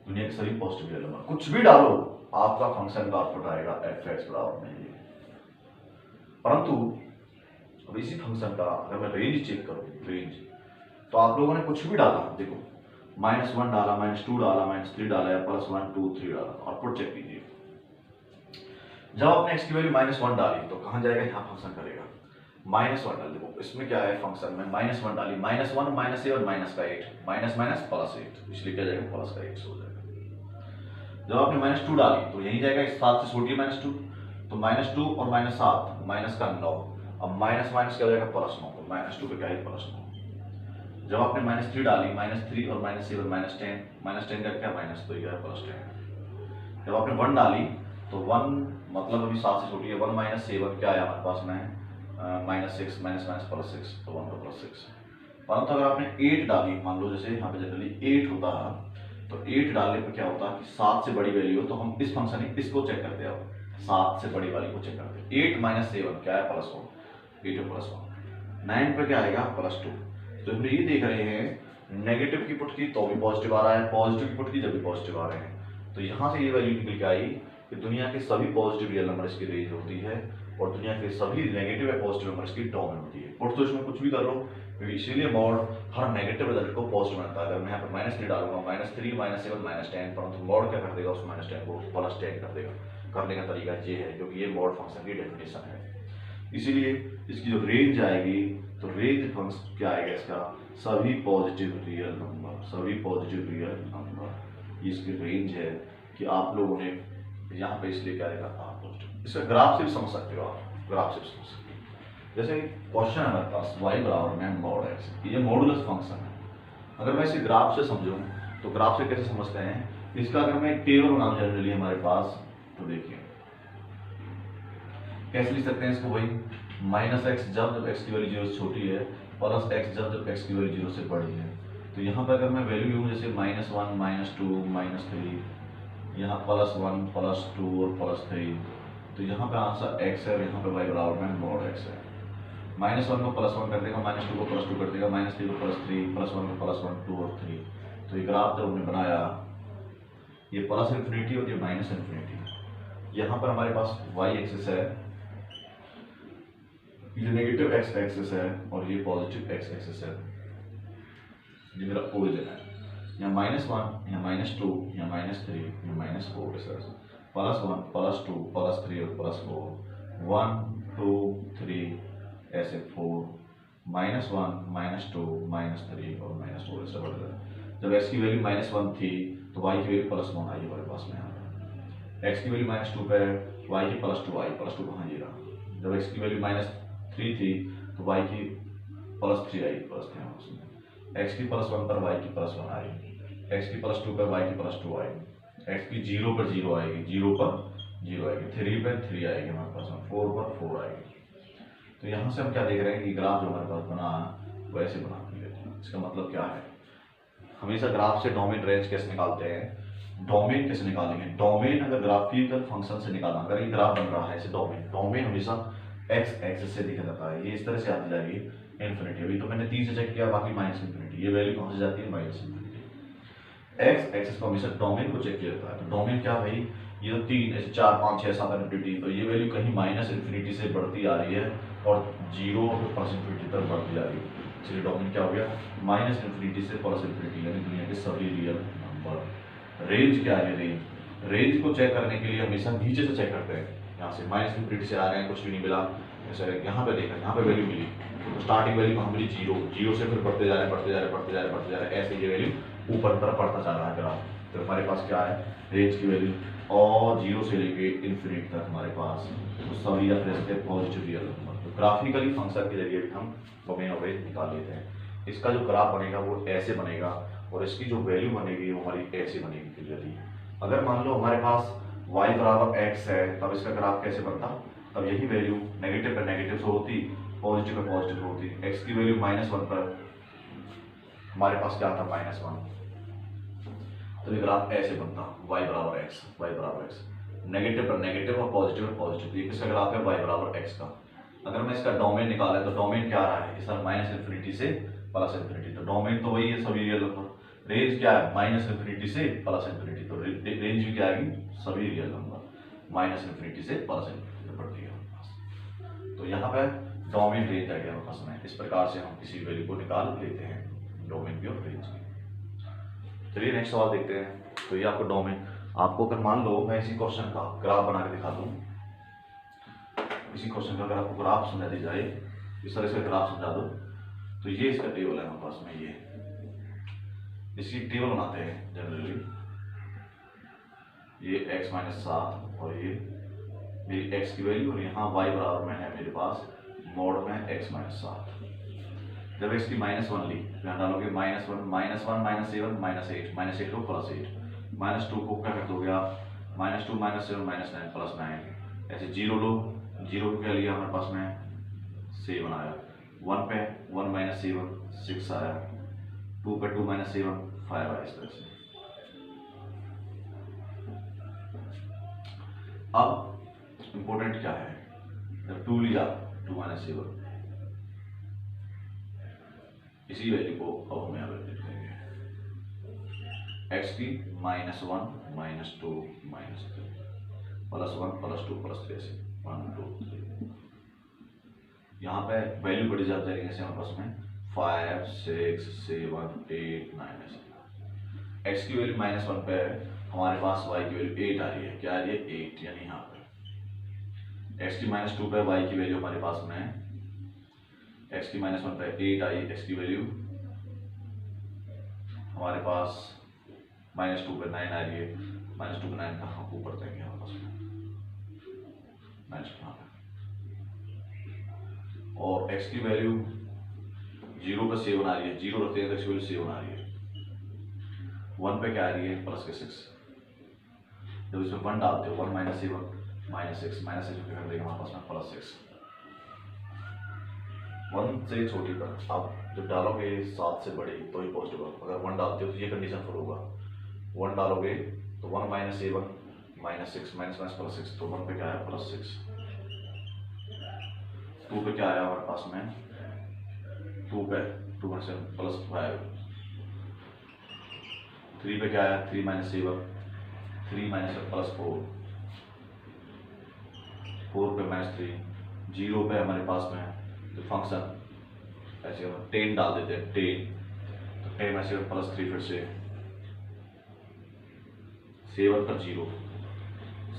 दुनिया के सभी पॉजिटिव रियल नंबर। कुछ भी डालो आपका फंक्शन का आउटपुट आएगा fx बराबर में। परंतु अब इसी फंक्शन का अगर मैं रेंज चेक करूं, रेंज तो आप लोगों ने कुछ भी डाला, देखो -1 डाला, -2 डाला, -3 डाला या +1 2 3 डाला, आउटपुट चेक कीजिए। जब आपने x की वैल्यू -1 डाली तो कहां जाएगा, यहाँ फंक्शन करेगा। -1 डाल देखो, इसमें क्या है फंक्शन में -1 डाली, -1 -a और माइनस का 8, माइनस माइनस +8, इसलिए क्या जाएगा प्लस का 8 हो जाएगा। जब आपने -2 डाली तो यही जाएगा, 7 से छोटी है -2, तो -2 और -7 माइनस का 9, अब माइनस माइनस क्या हो जाएगा +9, तो -2 पे क्या है +9। जब आपने -3 डाली, -3 और -7 -10 का क्या माइनस, तो ये है +10। जब आपने 1 डाली तो 1 मतलब अभी 7 से छोटी है, 1 -7 क्या आया हमारे पास में, -6 माइनस माइनस +6, तो 1 का +6। परंतु अगर आपने 8 डाली, मान लो जैसे यहाँ पे जनरली 8 होता है, तो 8 डालने पर क्या होता है कि 7 से बड़ी वैल्यू हो तो हम इस फंक्शन में इसको चेक करते हैं, अब 7 से बड़ी वाली को चेक करते हैं। 8 - 7 क्या है +1, 8 +1, 9 पे क्या आएगा +2। तो हम ये देख रहे हैं नेगेटिव की पुट की तो भी पॉजिटिव आ रहा है, पॉजिटिव की पुट की जब भी पॉजिटिव आ रहे हैं। तो यहाँ से ये वैल्यू निकल के आई कि दुनिया के सभी पॉजिटिव रियल नंबर्स की रेंज होती है और दुनिया के सभी नेगेटिव या पॉजिटिव नंबर्स की डोमेन होती है। पुट तो इसमें कुछ भी कर लो, क्योंकि इसीलिए मॉड हर नेगेटिव रिजल्ट को पॉजिटिव बनाता है। अगर मैं यहाँ पर -3 डालूंगा, -3 -7 -10, परंतु मॉड क्या कर देगा, उस -10 को +10 कर देगा। करने का तरीका ये है, क्योंकि ये मॉड फंक्शन की डेफिनेशन है। इसीलिए इसकी जो रेंज आएगी, तो रेंज फंक्शन क्या आएगा इसका, सभी पॉजिटिव रियल नंबर, सभी पॉजिटिव रियल नंबर, ये इसकी रेंज है। कि आप लोगों ने यहाँ पे इसलिए क्या लिखा था पॉजिटिव। इसका ग्राफ से भी समझ सकते हो आप, ग्राफ से भी समझ सकते हो। जैसे क्वेश्चन है हमारे पास y बराबर में मॉड x, ये मॉडुलस फंक्शन है। अगर मैं इसे ग्राफ से समझूं तो ग्राफ से कैसे समझते हैं, इसका अगर मैं एक टेबल बनाऊं जनरली हमारे पास, तो देखिए कैसे लिख सकते हैं इसको, वही -x जब x की वैल्यू 0 से छोटी है, +x जब x की वैल्यू 0 से बड़ी है। तो यहाँ पर अगर मैं वैल्यू लूँ जैसे -1 -2 -3, यहाँ +1 +2 और +3, तो यहाँ पे आंसर x है और यहाँ पे y बराबर में मॉड x है। -1 को +1 कर देगा, -2 को +2 कर देगा, -3 को +3, +1 को +1, 2 और 3। तो ये ग्राफ जब हमने बनाया, ये +∞ और ये -∞। यहाँ पर हमारे पास y एक्सिस है, ये नेगेटिव x एक्सिस है और ये पॉजिटिव x एक्सिस है, ये मेरा ओरिजिन है। यहाँ -1, यहाँ -2, यहाँ -3, यहाँ -4 है, +1 +2 +3 और +4, 1 2 3 ऐसे 4, -1 -2 -3 और -4 ऐसे बढ़ रहा है। जब x की वैल्यू -1 थी तो y की वैल्यू +1 आई हमारे पास में, यहाँ x की वैल्यू -2 पे y की +2 आई, +2 कहाँ ये रहा। जब x की वैल्यू -3 थी तो y की +3 आई, +3 उसमें, x की +1 पर y की +1 आई, x की +2 पर y की +2 आई, x की 0 पर 0 आएगी, 0 पर 0 आएगी, 3 पर 3 आएगी हमारे पास में, 4 पर 4 आएगी। तो यहाँ से हम क्या देख रहे हैं कि ग्राफ जो हमारे पास बना वो ऐसे बना दिया। इसका मतलब क्या है, हमेशा ग्राफ से डोमेन रेंज कैसे निकालते हैं, डोमेन कैसे निकालेंगे। डोमेन अगर ग्राफिकल फंक्शन से निकालना, अगर ये ग्राफ बन रहा है ऐसे, डोमेन हमेशा x एक्सिस से दिखा जाता है, ये इस तरह से आती जाएगी इन्फिनिटी। अभी तो मैंने 3 से चेक किया, बाकी -∞, ये वैल्यू कहाँ से जाती है -∞। x एक्सिस को हमेशा डोमेन को चेक किया जाता है। तो डोमेन क्या भाई, ये तो 3 ऐसे 4 5 6 7 इन्फिनिटी, तो ये वैल्यू कहीं -∞ से बढ़ती आ रही है और 0 +∞ तक बढ़ती जा रही है। इसलिए डोमेन क्या हो गया, -∞ से +∞, यानी दुनिया के सभी रियल नंबर। रेंज क्या है, रेंज को चेक करने के लिए हमेशा नीचे से चेक करते हैं। यहाँ से -∞ से आ रहे हैं, कुछ भी नहीं मिला, जैसे यहाँ पे देखा, यहाँ पे वैल्यू मिली, तो स्टार्टिंग वैल्यू कहाँ मिली 0 से फिर बढ़ते जा रहे हैं, बढ़ते जा रहे हैं, बढ़ते जा रहे हैं, बढ़ते जा रहे हैं, ऐसे ये वैल्यू ऊपर तरफ बढ़ता जा रहा है ग्राफ। तो हमारे पास क्या है, रेंज की वैल्यू, और 0 से लेके इन्फिनिटी तक हमारे पास तो सभी रेफरेंस थे पॉजिटिव रियल नंबर। तो ग्राफिकली फंक्शन के जरिए भी हम डोमेन और रेंज निकाल लेते हैं। इसका जो ग्राफ बनेगा वो ऐसे बनेगा और इसकी जो वैल्यू बनेगी वो हमारी ऐसे बनेगी क्लियरली। अगर मान लो हमारे पास y बराबर x है, तब इसका ग्राफ कैसे बनता, तब यही वैल्यू नेगेटिव पर नेगेटिव से होती, पॉजिटिव पर पॉजिटिव होती। x की वैल्यू -1 पर हमारे पास क्या था -1, तो ये ग्राफ ऐसे बनता, y बराबर x, नेगेटिव पर नेगेटिव और पॉजिटिव पर पॉजिटिव। ये किसका ग्राफ है, y बराबर x का। अगर मैं इसका डोमेन निकाला तो डोमेन क्या रहा है, इस -∞ से +∞, तो डोमेन तो वही है सभी रियल नंबर। रेंज क्या है, -∞ से +∞, तो रेंज भी क्या आएगी, सभी रियल नंबर, -∞ से +∞ बढ़ती है हमारे पास। तो यहाँ पे डोमेन रेंज आ गया हमारे पास में। इस प्रकार से हम किसी वैल्यू को निकाल लेते हैं, डोमेन की और रेंज की। चलिए नेक्स्ट सवाल देखते हैं। तो ये आपको डोमेन, आपको अगर मान लो मैं इसी क्वेश्चन का ग्राफ बना के दिखा दूं, इसी क्वेश्चन का अगर आपको ग्राफ समझा दी जाए इस तरह से ग्राफ समझा दो। तो ये इसका टेबल है हमारे पास में, ये इसकी टेबल बनाते हैं जनरली। ये x माइनस 7 और ये मेरी x की वैल्यू, और यहाँ y बराबर में है मेरे पास मोड में x माइनस 7। जब x की -1 ली तो यहाँ डालोगे -1 -1 -7 -8 -8 को +8, -2 को क्या कर दोगे आप, -2 -7 -9 +9, ऐसे 0 लो, 0 को क्या लिया हमारे पास में 7 आया, 1 पे 1 - 7 6 आया, 2 पे 2 - 7 5 आया, इस तरह से। अब इंपॉर्टेंट क्या है, जब 2 लिया 2 - 7, इसी वैल्यू को अब हम यहाँ पे लिखेंगे, x की -1 -2 -3 +1 +2 +3 से 1 2 3। यहाँ पे वैल्यू बड़ी ज्यादा जाएगी, जैसे हमारे पास में 5 6 7 8 9 ऐसे। x की वैल्यू -1 पे हमारे पास y की वैल्यू 8 आ रही है, क्या आ रही है 8, यानी यहाँ पे x की -2 पे y की वैल्यू हमारे पास में, x की -1 पे 8 आई, x की वैल्यू हमारे पास -2 पे 9 आ रही है, -2 पे 9 कहाँ ऊपर देंगे हमारे पास में -2 पे, और x की वैल्यू 0 पे 7 आ रही है, 0 रखते हैं तो x की वैल्यू 7 आ रही है, 1 पे क्या आ रही है +6। जब इसमें 1 डालते हो 1 - 7 -6 -6 क्या कर देगा हमारे पास में +6, 1 से छोटी पर आप जब डालोगे 7 से बड़ी तो ही पॉजिटिव होगा। अगर 1 डालते हो तो ये कंडीशन फॉलो होगा, 1 डालोगे तो 1 - 7 -6 -6 तो 1 पे क्या है +6, 2 पे क्या आया हमारे पास में, 2 पे 2 - 7 +5, 3 पे क्या आया 3 - 7 3 - 7 +4, 4 पे -3, 0 पे हमारे पास में जो फंक्शन ऐसे हम 10 डाल देते हैं 10, तो 10 - 7 +3 फिर से 7 पर 0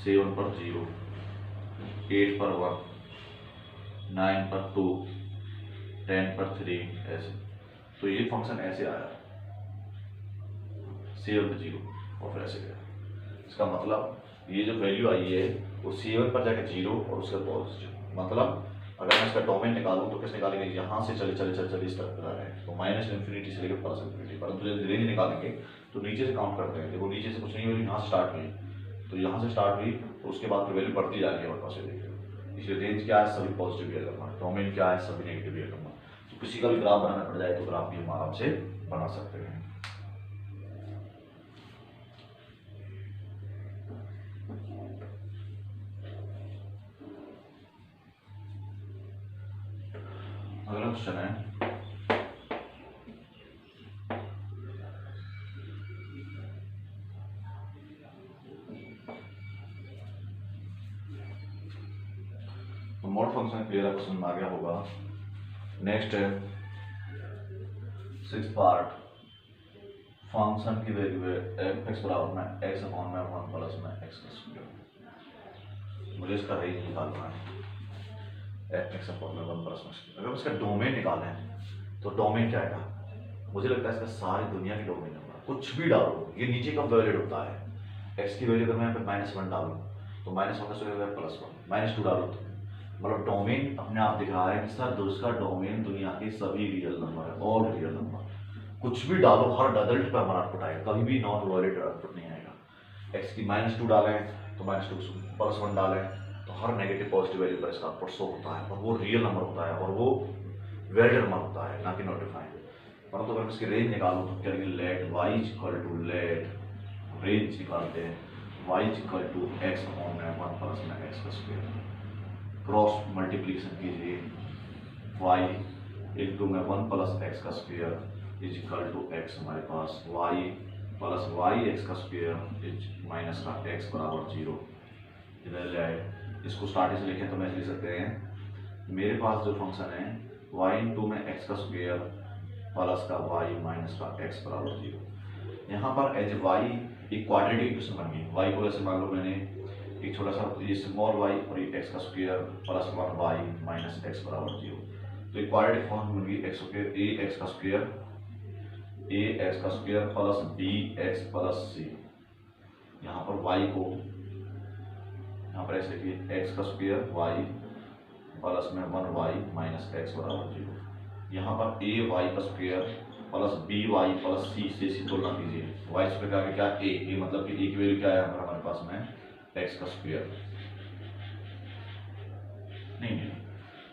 7 पर 0 8 पर 1 9 पर 2 10 पर 3 ऐसे। तो ये फंक्शन ऐसे आया 7 पर 0 और फिर ऐसे गया। इसका मतलब ये जो वैल्यू आई है वो 7 पर जाकर 0 और उसका पॉजिटिव, मतलब अगर मैं इसका डोमेन निकालूं तो किस निकालेंगे, यहाँ से चले चले चले चले इस तरफ जा रहे हैं तो -∞ से लेकर +∞, परंतु जब रेंज निकालेंगे तो नीचे से काउंट करते हैं। देखो नीचे से कुछ नहीं हुई, यहाँ से स्टार्ट हुई, तो यहाँ से स्टार्ट हुई तो उसके बाद वैल्यू बढ़ती जा रही है हमारे पास, देखिए। इसलिए रेंज क्या है, सभी पॉजिटिव रियल नंबर, डोमेन क्या है, सभी नेगेटिव रियल नंबर। तो किसी का भी ग्राफ बनाना पड़ जाए तो ग्राफ भी हम आराम से बना सकते हैं। अगला क्वेश्चन है, तो मोड फंक्शन क्लियर क्वेश्चन आ गया होगा। नेक्स्ट है 6th पार्ट, फंक्शन की वैल्यू है f(x) बराबर में x/1 प्लस में x²। मुझे इसका रेंज निकालना है f(x/1 प्लस में। अगर इसका डोमेन निकालना है तो डोमेन क्या आएगा, मुझे लगता है इसका सारी दुनिया की डोमेन होगा, कुछ भी डालो ये नीचे का वैलिड होता है। x की वैल्यू अगर मैं यहाँ पे -1 डालूँ तो -1 से +1, -2 डालूँ तो मतलब डोमेन अपने आप दिख रहा है कि सर उसका डोमेन दुनिया के सभी रियल नंबर है, ऑल रियल नंबर, कुछ भी डालो हर रिजल्ट पर हमारा आउटपुट आएगा, कभी भी नॉट वैलिड आउटपुट नहीं आएगा। x की -2 डालें तो -2 +1 डालें तो हर नेगेटिव पॉजिटिव वैल्यू पर इसका आउटपुट शो होता है और वो रियल नंबर होता है और वो वैलिड नंबर होता है, ना कि नोटिफाइड। परंतु अगर इसकी रेंज निकालूं तो क्या लेट y = लेट रेंज निकालते हैं y = x/1 प्लस में x², क्रॉस मल्टीप्लिकेशन कीजिए, y × 1 प्लस x² = x, हमारे पास y प्लस y(x²) माइनस का x बराबर 0। इधर ले आए, इसको स्टार्टिंग से लिखें तो मैं लिख सकते हैं मेरे पास जो फंक्शन है y × x² प्लस का y माइनस का x बराबर 0। यहाँ पर एज y एक क्वाड्रेटिक इक्वेशन बन गई। y को ऐसे मान लो मैंने एक छोटा सा ये स्मॉल y और ये x² plus 1y minus x बराबर 0। तो क्वाड्रेटिक फॉर्म बन गई एक्स स्क्वायर ए एक्स का square plus b x plus c. यहाँ पर y को यहाँ पर ऐसे लिखिए एक्स का स्क्वायर वाई प्लस में 1y माइनस एक्स बराबर 0। यहाँ पर ए वाई का square plus b y plus c से सी तुलना कीजिए। वाई स्क्वायर का क्या ए मतलब कि ए की वैल्यू क्या है हमारे पास में एक्स का स्क्वायर नहीं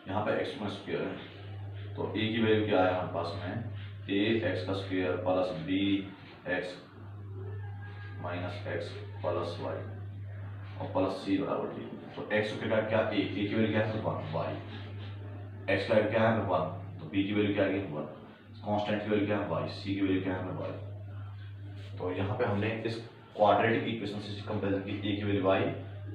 यहाँ पे एक्स का स्क्वायर है तो ए की वैल्यू क्या है हमारे पास में ए एक्स का square plus b x minus x plus y और प्लस सी बराबर 0। तो एक्स का क्या ए की वैल्यू क्या है 1 वाई, एक्स का क्या है 1 तो बी की वैल्यू क्या है 1, कांस्टेंट की वैल्यू क्या है वाई, सी की वैल्यू क्या है वाई। तो यहाँ पे हमने इस क्वाड्रेटिक इक्वेशन से कंपेरिजन की ए की वैल्यू वाई,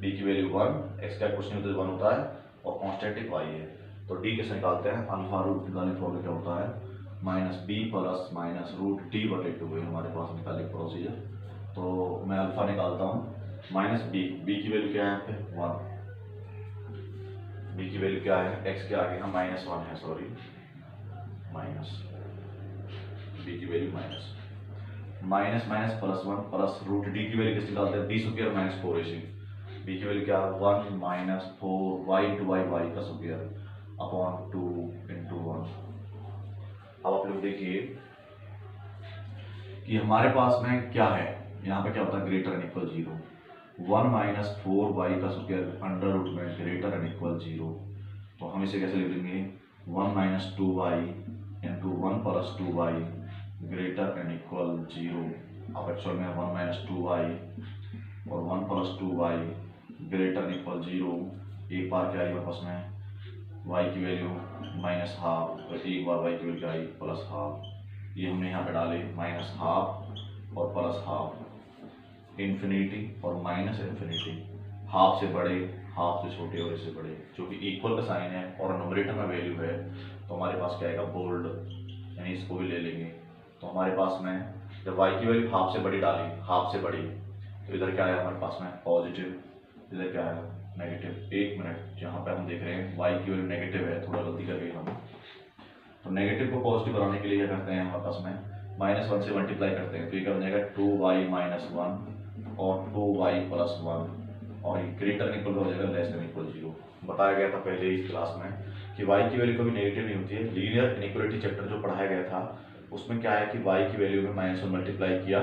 बी की वैल्यू 1, एक्स का क्वेश्चन होता है 1 होता है और कांस्टेंट वाई है। तो डी कैसे निकालते हैं, अल्फा रूट निकालने का फॉर्मूला क्या होता है minus b plus minus root d बटे 2 है हमारे पास निकालने का प्रोसीजर। तो मैं अल्फा निकालता हूँ माइनस बी, बी की वैल्यू क्या है 1, बी की वैल्यू क्या है एक्स के आगे हम -1 है सॉरी माइनस बी की value minus minus plus 1 plus root d की वैल्यू कैसे निकालते हैं d square minus 4ac, b की वैल्यू क्या 1 minus 4 y into y y का स्क्वायर अपॉन 2 इंटू 1। अब आप लोग देखिए कि हमारे पास में क्या है, यहाँ पे क्या होता है greater and equal 0, 1 minus 4 y का स्क्वायर अंडर रूट में ग्रेटर एंड इक्वल 0। तो हम इसे कैसे लिख लेंगे 1 minus 2 y into 1 plus 2 y greater and equal 0। अब एक्चुअल में 1 माइनस 2 वाई और 1 plus 2 y greater and equal 0। एक बार क्या आई वापस में y की वैल्यू माइनस हाफ और एक बार y की वैल्यू क्या आई प्लस हाफ, ये हमने यहाँ पे डाले माइनस हाफ और प्लस हाफ, इन्फिनिटी और माइनस इन्फिनिटी, हाफ से बड़े हाफ से छोटे और इससे बड़े, जो कि इक्वल का साइन है और नोमरेटर में वैल्यू है तो हमारे पास क्या आएगा बोल्ड, यानी इसको भी ले लेंगे। तो हमारे पास में जब y की वैल्यू हाफ से बड़ी डाली, हाफ से बड़ी, तो इधर क्या है हमारे पास में पॉजिटिव, इधर क्या है नेगेटिव। एक मिनट, यहाँ पे हम देख रहे हैं y की वैल्यू नेगेटिव है, थोड़ा गलती कर गए हम। तो नेगेटिव को पॉजिटिव बनाने के लिए क्या करते हैं हमारे पास में -1 से मल्टीप्लाई करते हैं, तो ये क्या बन जाएगा 2y माइनस 1 और 2y प्लस 1 और ग्रेटर इक्वल हो जाएगा लेस देन इक्वल 0। बताया गया था पहले ही क्लास में कि y की वैल्यू कभी नेगेटिव नहीं होती है। लीनियर इनइक्वालिटी चैप्टर जो पढ़ाया गया था उसमें क्या है कि y की वैल्यू में -1 मल्टीप्लाई किया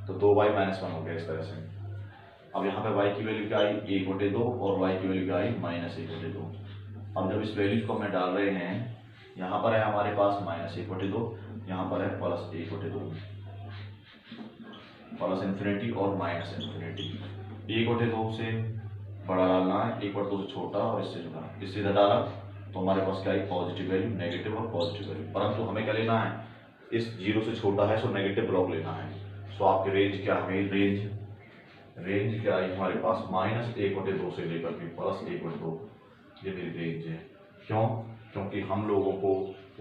तो 2y माइनस 1 हो गया इस तरह से। अब यहाँ पे y की वैल्यू क्या आई 1/2 और y की वैल्यू क्या आई -1/2। अब जब इस वैल्यूज को हमें डाल रहे हैं, यहाँ पर है हमारे पास -1/2, यहाँ पर है +1/2, प्लस इन्फिनिटी और माइनस इन्फिनिटी। 1/2 से बड़ा डालना है, 1/2 से छोटा और इससे छोटा, इससे इधर डाला तो हमारे पास क्या है पॉजिटिव वैल्यू, नेगेटिव और पॉजिटिव वैल्यू। परंतु हमें क्या लेना है, इस 0 से छोटा है सो नेगेटिव ब्लॉक लेना है। सो आपकी रेंज क्या है, रेंज क्या है हमारे पास -1/2 से लेकर के +1/2, ये मेरी रेंज है। क्यों, क्योंकि हम लोगों को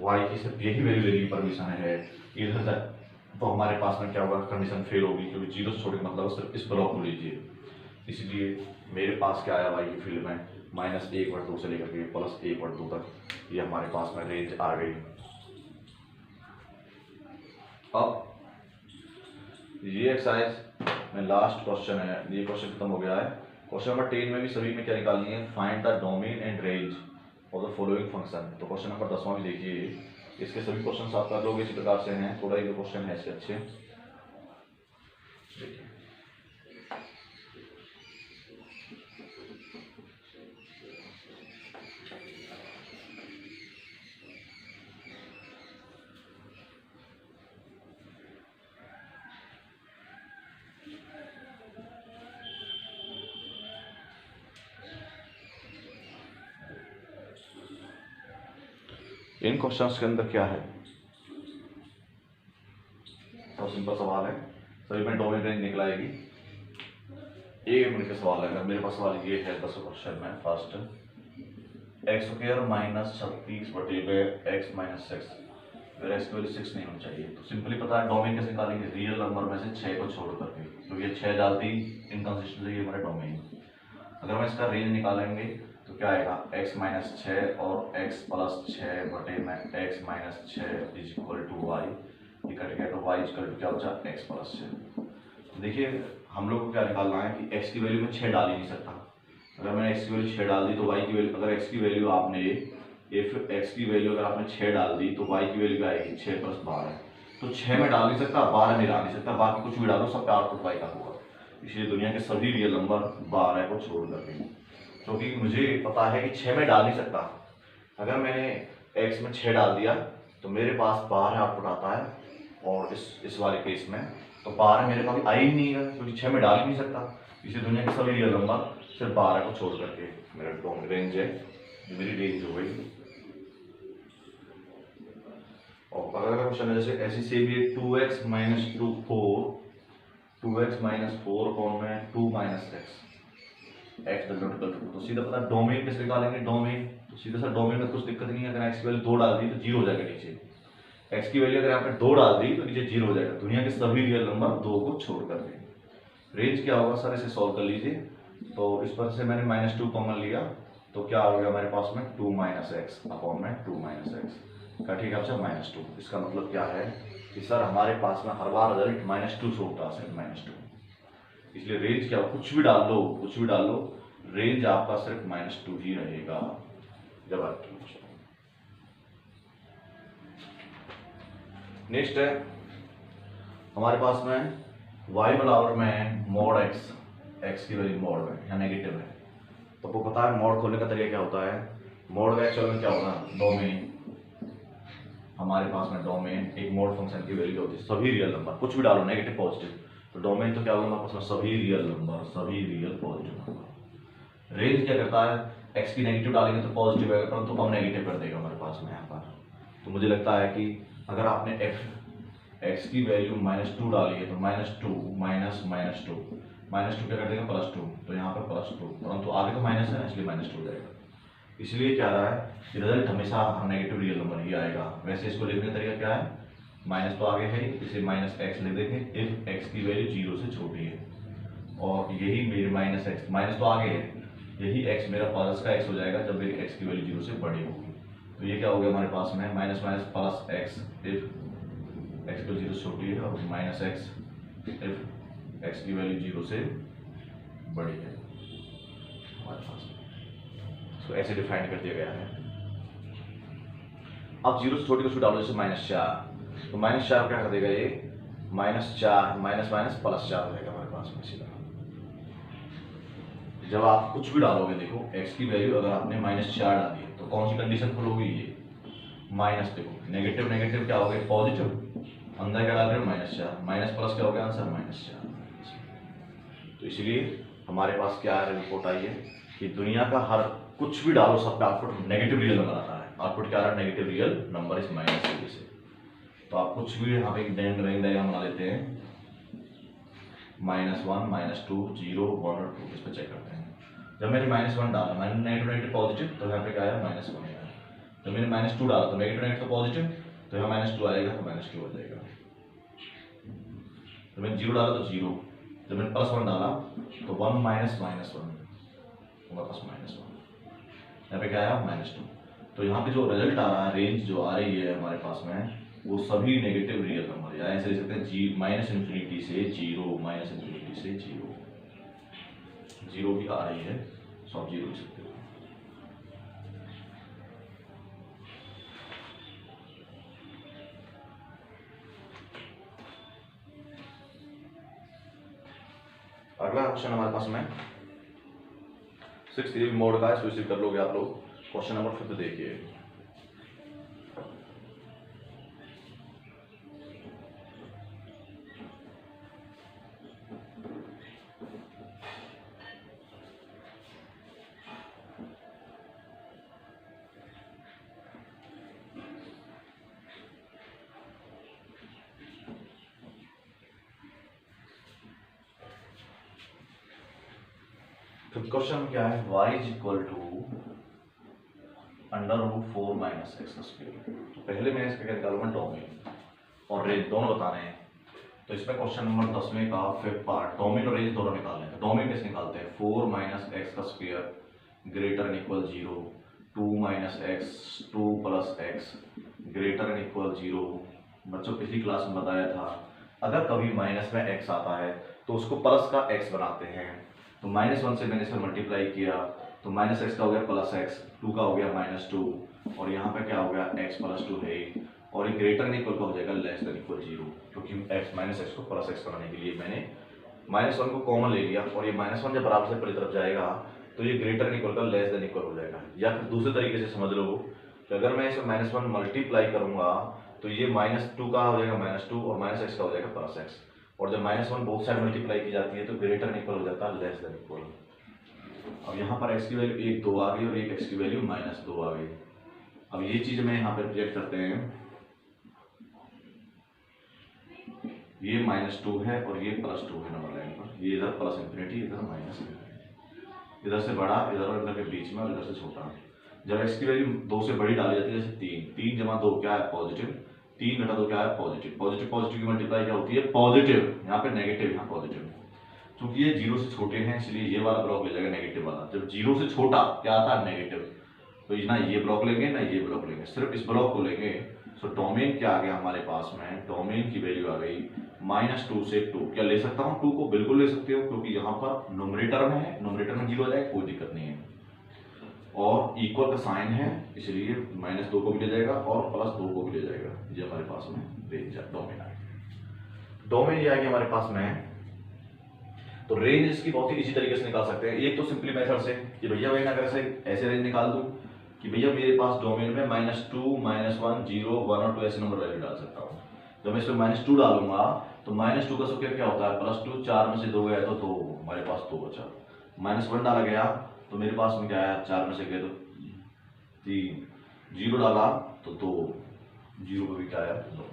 y की सिर्फ यही वैल्यू लेने की परमिशन है इधर तक, तो हमारे पास में क्या होगा कंडीशन फेल होगी, क्योंकि 0 से छोटे मतलब सिर्फ इस ब्लॉक को लीजिए। इसलिए मेरे पास क्या आया y की फील्ड में -1/2 से लेकर के +1/2 तक, ये हमारे पास में रेंज आ गई। अब ये एक्सरसाइज में लास्ट क्वेश्चन है, ये क्वेश्चन खत्म हो गया है। क्वेश्चन नंबर 10 में भी सभी में क्या निकालनी है, find the domain and range of the following function. तो क्वेश्चन नंबर 10वां भी देखिए, इसके सभी क्वेश्चन आप कर लोगे इसी प्रकार से हैं, थोड़ा एक दो क्वेश्चन है इसके अच्छे देखिए। इन क्वेश्चंस के अंदर क्या है, बहुत सिंपल सवाल है, सभी में डोमेन रेंज निकल आएगी। 1 मिनट का सवाल है, अगर मेरे पास सवाल ये है 10 क्वेश्चन में first, x² minus 36 x minus 6, अगर x की वैल्यू 6 नहीं होनी चाहिए। तो सिंपली पता है डोमेन कैसे निकालेंगे, रियल नंबर में से 6 को छोड़ करके, तो ये 6 डालती इनकंसिस्टेंसी, ये हमारा डोमेन। अगर मैं इसका रेंज निकालेंगे तो क्या आएगा x माइनस 6 और x प्लस 6 बटे में x minus 6 is equal to y, ये कट गया तो y इज इक्वल टू क्या बचा x प्लस 6। देखिए हम लोग को क्या निकालना है कि x की वैल्यू में 6 डाल ही नहीं सकता। अगर मैंने x की वैल्यू 6 डाल दी तो y की वैल्यू, अगर x की वैल्यू आपने x की वैल्यू अगर आपने 6 डाल दी तो y की वैल्यू क्या आएगी 6 प्लस 12। तो 6 में डाल नहीं सकता, 12 में डाल नहीं सकता, बाकी कुछ भी डालो सब पे आउटपुट y का होगा। इसलिए दुनिया के सभी रियल नंबर 12 को छोड़ करके, क्योंकि मुझे पता है कि 6 में डाल नहीं सकता। अगर मैंने x में 6 डाल दिया तो मेरे पास 12 आउटपुट आता है, और इस वाले केस में तो 12 मेरे पास आ ही नहीं है क्योंकि 6 में डाल ही नहीं सकता। इसलिए दुनिया के सभी रियल नंबर सिर्फ 12 को छोड़ करके मेरा रेंज है, मेरी रेंज हो गई। और अगर क्वेश्चन है जैसे ऐसी से भी 2x माइनस 2 4, 2x माइनस 4 कौन में 2 minus x, x does not equal to, तो सीधा पता डोमेन कैसे निकालेंगे, डोमेन तो सीधा सा डोमेन में कुछ दिक्कत नहीं है। अगर x की वैल्यू 2 डाल दी तो 0 हो जाएगा नीचे, x की वैल्यू अगर आपने 2 डाल दी तो नीचे 0 हो जाएगा। दुनिया के सभी रियल नंबर 2 को छोड़ करके रेंज क्या होगा सर, इसे सॉल्व कर लीजिए। तो इस पर से मैंने -2 कॉमन लिया तो क्या हो गया हमारे पास में 2 माइनस एक्स अपॉन में 2 माइनस एक्स का, ठीक है अच्छा -2। इसका मतलब क्या है कि सर हमारे पास में हर बार रिजल्ट -2 से होता है, -2। इसलिए रेंज क्या, कुछ भी डाल लो, कुछ भी डाल लो, रेंज आपका सिर्फ -2 ही रहेगा जब आप। नेक्स्ट है हमारे पास में y बराबर में मॉड x, x की वैल्यू मॉड में या नेगेटिव है। तो आपको पता है मॉड खोलने का तरीका क्या होता है, मॉड का एक्चुअल में क्या होगा, डोमेन, हमारे पास में डोमेन एक मॉड फंक्शन की वैल्यू होती है, सभी रियल नंबर कुछ भी डालो नेगेटिव पॉजिटिव, तो डोमेन तो क्या होगा हमारे पास में सभी रियल नंबर, सभी रियल पॉजिटिव नंबर। रेंज क्या करता है, x की नेगेटिव डालेंगे तो पॉजिटिव आएगा, परंतु अब नेगेटिव कर देगा हमारे पास में यहाँ पर। तो मुझे लगता है कि अगर आपने x की वैल्यू -2 डाली है तो -2 माइनस -2 क्या कर देगा +2, तो यहाँ पर +2, परंतु आगे तो माइनस है ना इसलिए -2 हो जाएगा। इसलिए क्या रहा है कि रिजल्ट हमेशा नेगेटिव रियल नंबर ही आएगा। वैसे इसको लिखने का तरीका क्या है, माइनस तो आगे है, इसे -x लिख देंगे इफ x की वैल्यू 0 से छोटी है, और यही मेरी -x, माइनस तो आगे है, यही x मेरा प्लस का x हो जाएगा जब मेरी x की वैल्यू 0 से बड़ी होगी। तो ये क्या हो गया हमारे पास में minus plus x if x को 0 से छोटी है, और -x इफ x की वैल्यू 0 से बड़ी है हमारे पास। तो ऐसे डिफाइन कर दिया गया है। अब 0 से छोटी को डालो जैसे -4, तो -4 क्या कर देगा ये -4 माइनस +4 हो जाएगा हमारे पास में सीधा। जब आप कुछ भी डालोगे, देखो x की वैल्यू अगर आपने -4 डाली है तो कौन सी कंडीशन फॉलो होगी, ये माइनस, देखो नेगेटिव नेगेटिव क्या हो गया पॉजिटिव, अंदर क्या डाल रहे हो -4, माइनस प्लस क्या हो गया आंसर -4। तो इसलिए हमारे पास क्या है रिपोर्ट आई है कि दुनिया का हर कुछ भी डालो सब पे आउटपुट नेगेटिव रियल नंबर आता है। आउटपुट क्या आ रहा है, नेगेटिव रियल नंबर इस माइनस की वजह से। तो आप कुछ भी यहाँ पे एक डायग्राम बना लेते हैं, -1 -2 0 1 और 2, इस पर चेक करते हैं। जब मैंने -1 डाला, मैंने नेगेटिव पॉजिटिव, तो यहाँ पे क्या आया -1 आया। जब मैंने -2 डाला तो नेगेटिव तो पॉजिटिव, तो यहाँ -2 आएगा तो -2 हो जाएगा। जब मैंने 0 डाला तो 0, जब मैंने +1 डाला तो 1 माइनस -1 होगा +1, यहाँ पे क्या आया -2। तो यहाँ पे जो रिजल्ट आ रहा है, रेंज जो आ रही है हमारे पास में, वो सभी नेगेटिव रियल नंबर, या ऐसे लिख सकते हैं -∞ से 0, -∞ से 0 भी आ रही है, सब 0 लिख सकते हो। अगला क्वेश्चन हमारे पास में 6 मोड का है, इसको रिसीव कर लोगे आप लोग। क्वेश्चन नंबर 5 देखिए। तो क्वेश्चन क्या है, y is equal to √4 minus x square. तो पहले मैं इसका क्या निकालूंगा, डोमेन और रेंज दोनों बताने हैं। तो इसमें क्वेश्चन नंबर 10वें का 5th पार्ट, डोमेन और रेंज दोनों निकालने हैं। डोमेन कैसे निकालते हैं, 4 माइनस एक्स का square greater and equal 0, 2 minus x 2 plus x greater and equal 0। बच्चों पिछली क्लास में बताया था अगर कभी माइनस में एक्स आता है तो उसको प्लस का एक्स बनाते हैं। तो -1 से मैंने इसे मल्टीप्लाई किया तो माइनस एक्स का हो गया प्लस एक्स, 2 का हो गया -2 और यहाँ पे क्या हो गया x प्लस 2 है और ये ग्रेटर एन इक्वल का हो जाएगा लेस देन इक्वल 0, क्योंकि x माइनस एक्स को प्लस एक्स बनाने के लिए मैंने -1 को कॉमन ले लिया और ये -1 जब बराबर से पहली तरफ जाएगा तो ये ग्रेटर एन इक्वल का लेस देन इक्वल हो जाएगा। या फिर दूसरे तरीके से समझ लो कि अगर मैं इसे -1 मल्टीप्लाई करूंगा तो ये -2 का हो जाएगा -2 और -x का हो जाएगा प्लस एक्स, और जब -1 बोथ साइड मल्टीप्लाई की जाती है तो ग्रेटर एन इक्वल हो जाता है लेस देन इक्वल। अब यहाँ पर x की वैल्यू 1 2 आ गई और एक x की वैल्यू -2 आ गई। अब ये चीज में यहाँ पे प्रोजेक्ट करते हैं, ये -2 है और ये +2 है नंबर लाइन पर, ये इधर प्लस इंफिनिटी इधर माइनस इंफिनिटी, इधर से बड़ा इधर और इधर के बीच में और इधर से छोटा। जब x की वैल्यू 2 से बड़ी डाली जाती है जैसे 3 जमा 2 क्या है पॉजिटिव, 3 घटा 2 क्या है पॉजिटिव, पॉजिटिव की मल्टीप्लाई क्या होती है पॉजिटिव, यहाँ पे नेगेटिव यहाँ पॉजिटिव। क्योंकि ये 0 से छोटे हैं इसलिए ये वाला ब्लॉक ले जाएगा नेगेटिव वाला। जब 0 से छोटा क्या आता है नेगेटिव, तो ना ये ब्लॉक लेंगे ना ये ब्लॉक लेंगे, सिर्फ इस ब्लॉक को लेंगे। सो डोमेन क्या आ गया हमारे पास में, डोमेन की वैल्यू आ गई -2 से 2। क्या ले सकता हूँ 2 को, बिल्कुल ले सकते हो क्योंकि यहाँ पर नोमरेटर में है, नोमरेटर में 0 आ जाएगा कोई दिक्कत नहीं है, और इक्वल का साइन है इसलिए -2 को भी ले जाएगा और +2 को भी ले जाएगा। ये हमारे पास में रेंज डोमेन आ गया। डोमेन ये आ गया हमारे पास में। तो रेंज इसकी बहुत ही इजी तरीके से निकाल सकते हैं। एक तो सिंपली मेथड से कि भैया मैं अगर ऐसे रेंज निकाल दूं कि भैया मेरे पास डोमेन में -2 -1 0 1 और 2 ऐसे नंबर वैल्यू डाल सकता हूँ। जब मैं इसमें -2 डालूंगा तो -2 का स्क्वायर क्या होता है +2, 4 में से 2 गया तो 2, हमारे पास 2 बचा। -1 डाला गया तो मेरे पास में क्या आया, 4 में से गए तो 3, 0 डाला तो 2, 0 पे भी क्या आया 2,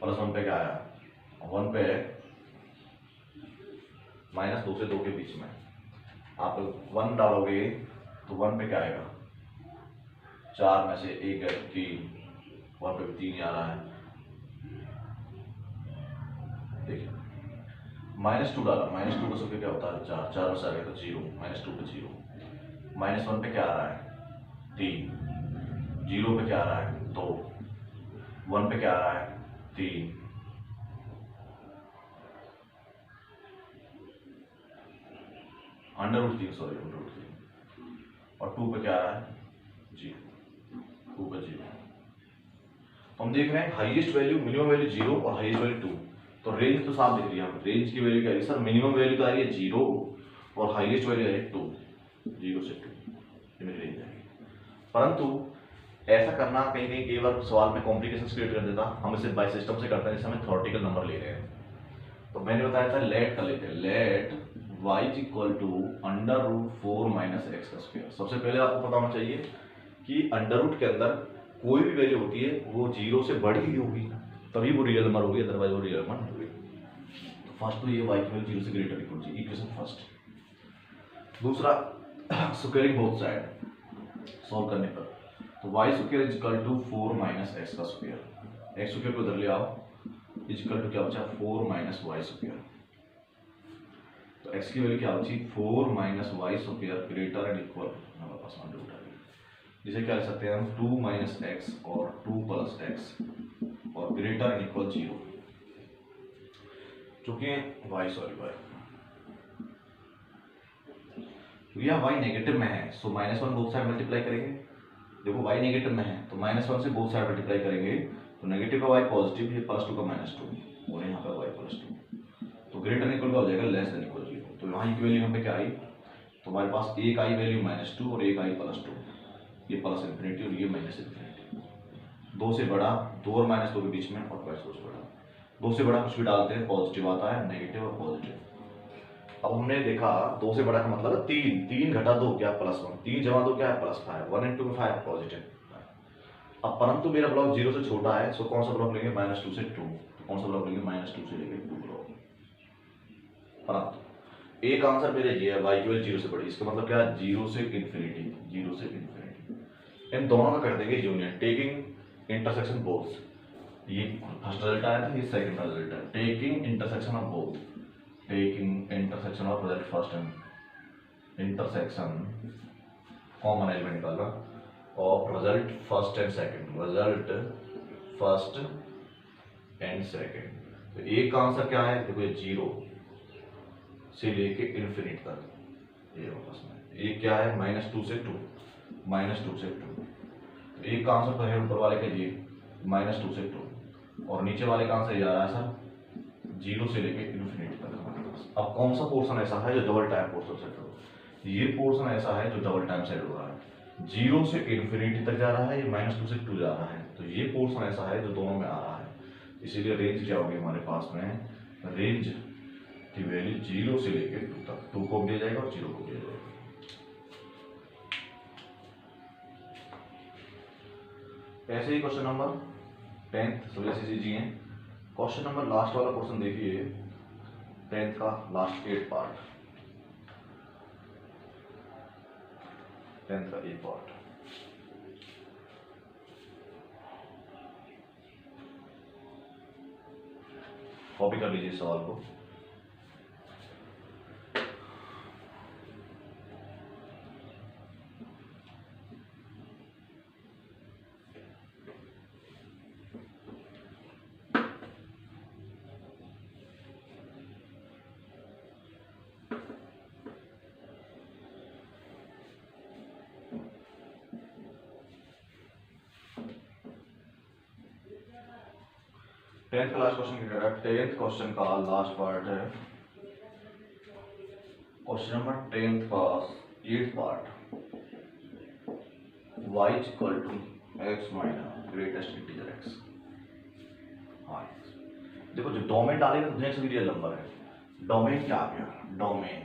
+1 पे क्या आया 1 पे, -2 से 2 के बीच में आप 1 डालोगे तो 1 पे क्या आएगा, 4 में से 1 है 3, 1 पे भी 3 आ रहा है। देखिए -2 डाला, -2 का स्क्वायर क्या होता है 4, 4 में से आ गया तो 0, -2 पे 0, -1 पे क्या आ रहा है 3, 0 पे क्या आ रहा है 2, 1 पे क्या आ रहा है 3, √3 और 2 पे क्या आ रहा है 0, 2 पे 0। तो हम देख रहे हैं हाईएस्ट वैल्यू मिनिमम वैल्यू 0 और हाईएस्ट वैल्यू 2। तो रेंज तो साफ दिख रही है, रेंज की वैल्यू क्या है सर, मिनिमम वैल्यू तो आ रही है 0 और हाईएस्ट वैल्यू आ रही है 2, 0 से 2, ये मेरी रेंज है। परंतु ऐसा करना कहीं कहीं कई बार सवाल में कॉम्प्लिकेशंस क्रिएट कर देता। हम इसे बाय सिस्टम से करते हैं जैसे हमें थ्योरेटिकल नंबर ले रहे हैं। तो मैंने बताया था लेट कर लेते हैं, लेट y √4 - x²। सबसे पहले आपको पता होना चाहिए कि अंडर के अंदर कोई भी वैल्यू होती है वो 0 से बड़ी ही होगी तभी वो रियल नंबर होगी, अदरवाइज वो रियल नंबर नहीं होगी। तो फर्स्ट तो ये y की वैल्यू 0 से ग्रेटर इक्वल चाहिए, इक्वेशन फर्स्ट। दूसरा स्क्वायरिंग बोथ साइड सॉल्व करने पर तो y² = 4 - x², x² को इधर ले आओ इक्वल टू क्या बचा 4 - y²। तो x की वैल्यू क्या बची 4 - y² ग्रेटर एंड इक्वल, हमारे पास में रूट आ गया, जिसे क्या लिख सकते हैं हम 2 - x और 2 + x और ग्रेटर एंड इक्वल 0, चूंकि y सॉरी y तो यह y नेगेटिव में है सो -1 बोथ साइड मल्टीप्लाई करेंगे। देखो y नेगेटिव में है तो -1 से बोथ साइड मल्टीप्लाई करेंगे तो नेगेटिव का y पॉजिटिव, ये +2 का -2 और यहाँ पर y +2, तो ग्रेटर इक्वल का हो जाएगा लेस देन इक्वल 0। तो यहाँ की वैल्यू यहाँ पे क्या आई, तो हमारे पास एक आई वैल्यू -2 और एक आई +2, ये प्लस इंफिनिटी और ये माइनस इंफिनिटी। 2 से बड़ा 2 और -2 के बीच में और -2 से बड़ा, 2 से बड़ा कुछ भी डालते हैं पॉजिटिव आता है, नेगेटिव और पॉजिटिव। अब हमने देखा 2 से बड़ा का मतलब है 3 घटा 2 क्या +1, 3 जमा 2 क्या है +5, 1 × 5 पॉजिटिव। अब परंतु मेरा ब्लॉक 0 से छोटा है सो कौन सा ब्लॉक लेंगे -2 से 2, तो कौन सा ब्लॉक लेंगे -2 से लेंगे 2 ब्लॉक। परंतु एक आंसर मेरे ये है y की वैल्यू 0 से बड़ी, इसका मतलब क्या है 0 से इन्फिनिटी, 0 से इन्फिनिटी। इन दोनों का कर देंगे यूनियन टेकिंग इंटरसेक्शन बोथ, ये फर्स्ट रिजल्ट आया था, ये सेकंड रिजल्ट है, taking intersection of both, taking intersection of result first and intersection common element निकालना of result first and second, result first and second. तो एक का आंसर क्या है, देखो ये 0 से लेके इन्फिनिट तक, ये वापस में एक क्या है -2 से 2, -2 से 2। तो एक का आंसर तो है ऊपर वाले के लिए -2 से 2 और नीचे वाले का आंसर जा रहा है सर 0 से लेके इन्फिनिट तक हमारे पास। अब कौन सा पोर्शन ऐसा है जो डबल टाइम पोर्शन सेट हो, ये पोर्शन ऐसा है जो डबल टाइम सेट हो रहा है, 0 से इन्फिनिटी तक जा रहा है, ये -2 से 2 जा रहा है। तो ये पोर्शन ऐसा है जो दोनों में आ रहा है, इसीलिए रेंज क्या होगी हमारे पास में, रेंज की वैल्यू 0 से लेकर 2 तक, 2 को दिया जाएगा और 0 को दिया जाएगा। ऐसे ही क्वेश्चन नंबर 10th सब ऐसे चीजें हैं। क्वेश्चन नंबर लास्ट वाला क्वेश्चन देखिए 10th का लास्ट 8 पार्ट, 10th का 8 पार्ट। कॉपी कर लीजिए सवाल को। टेंथ का लास्ट क्वेश्चन क्या कह रहा है, 10th क्वेश्चन का लास्ट पार्ट है, क्वेश्चन नंबर 10th का 8th part, y equal to x minus greatest integer x। हाँ देखो जो डोमेन डाले ना दुनिया से रियल नंबर है, डोमेन क्या आ गया, डोमेन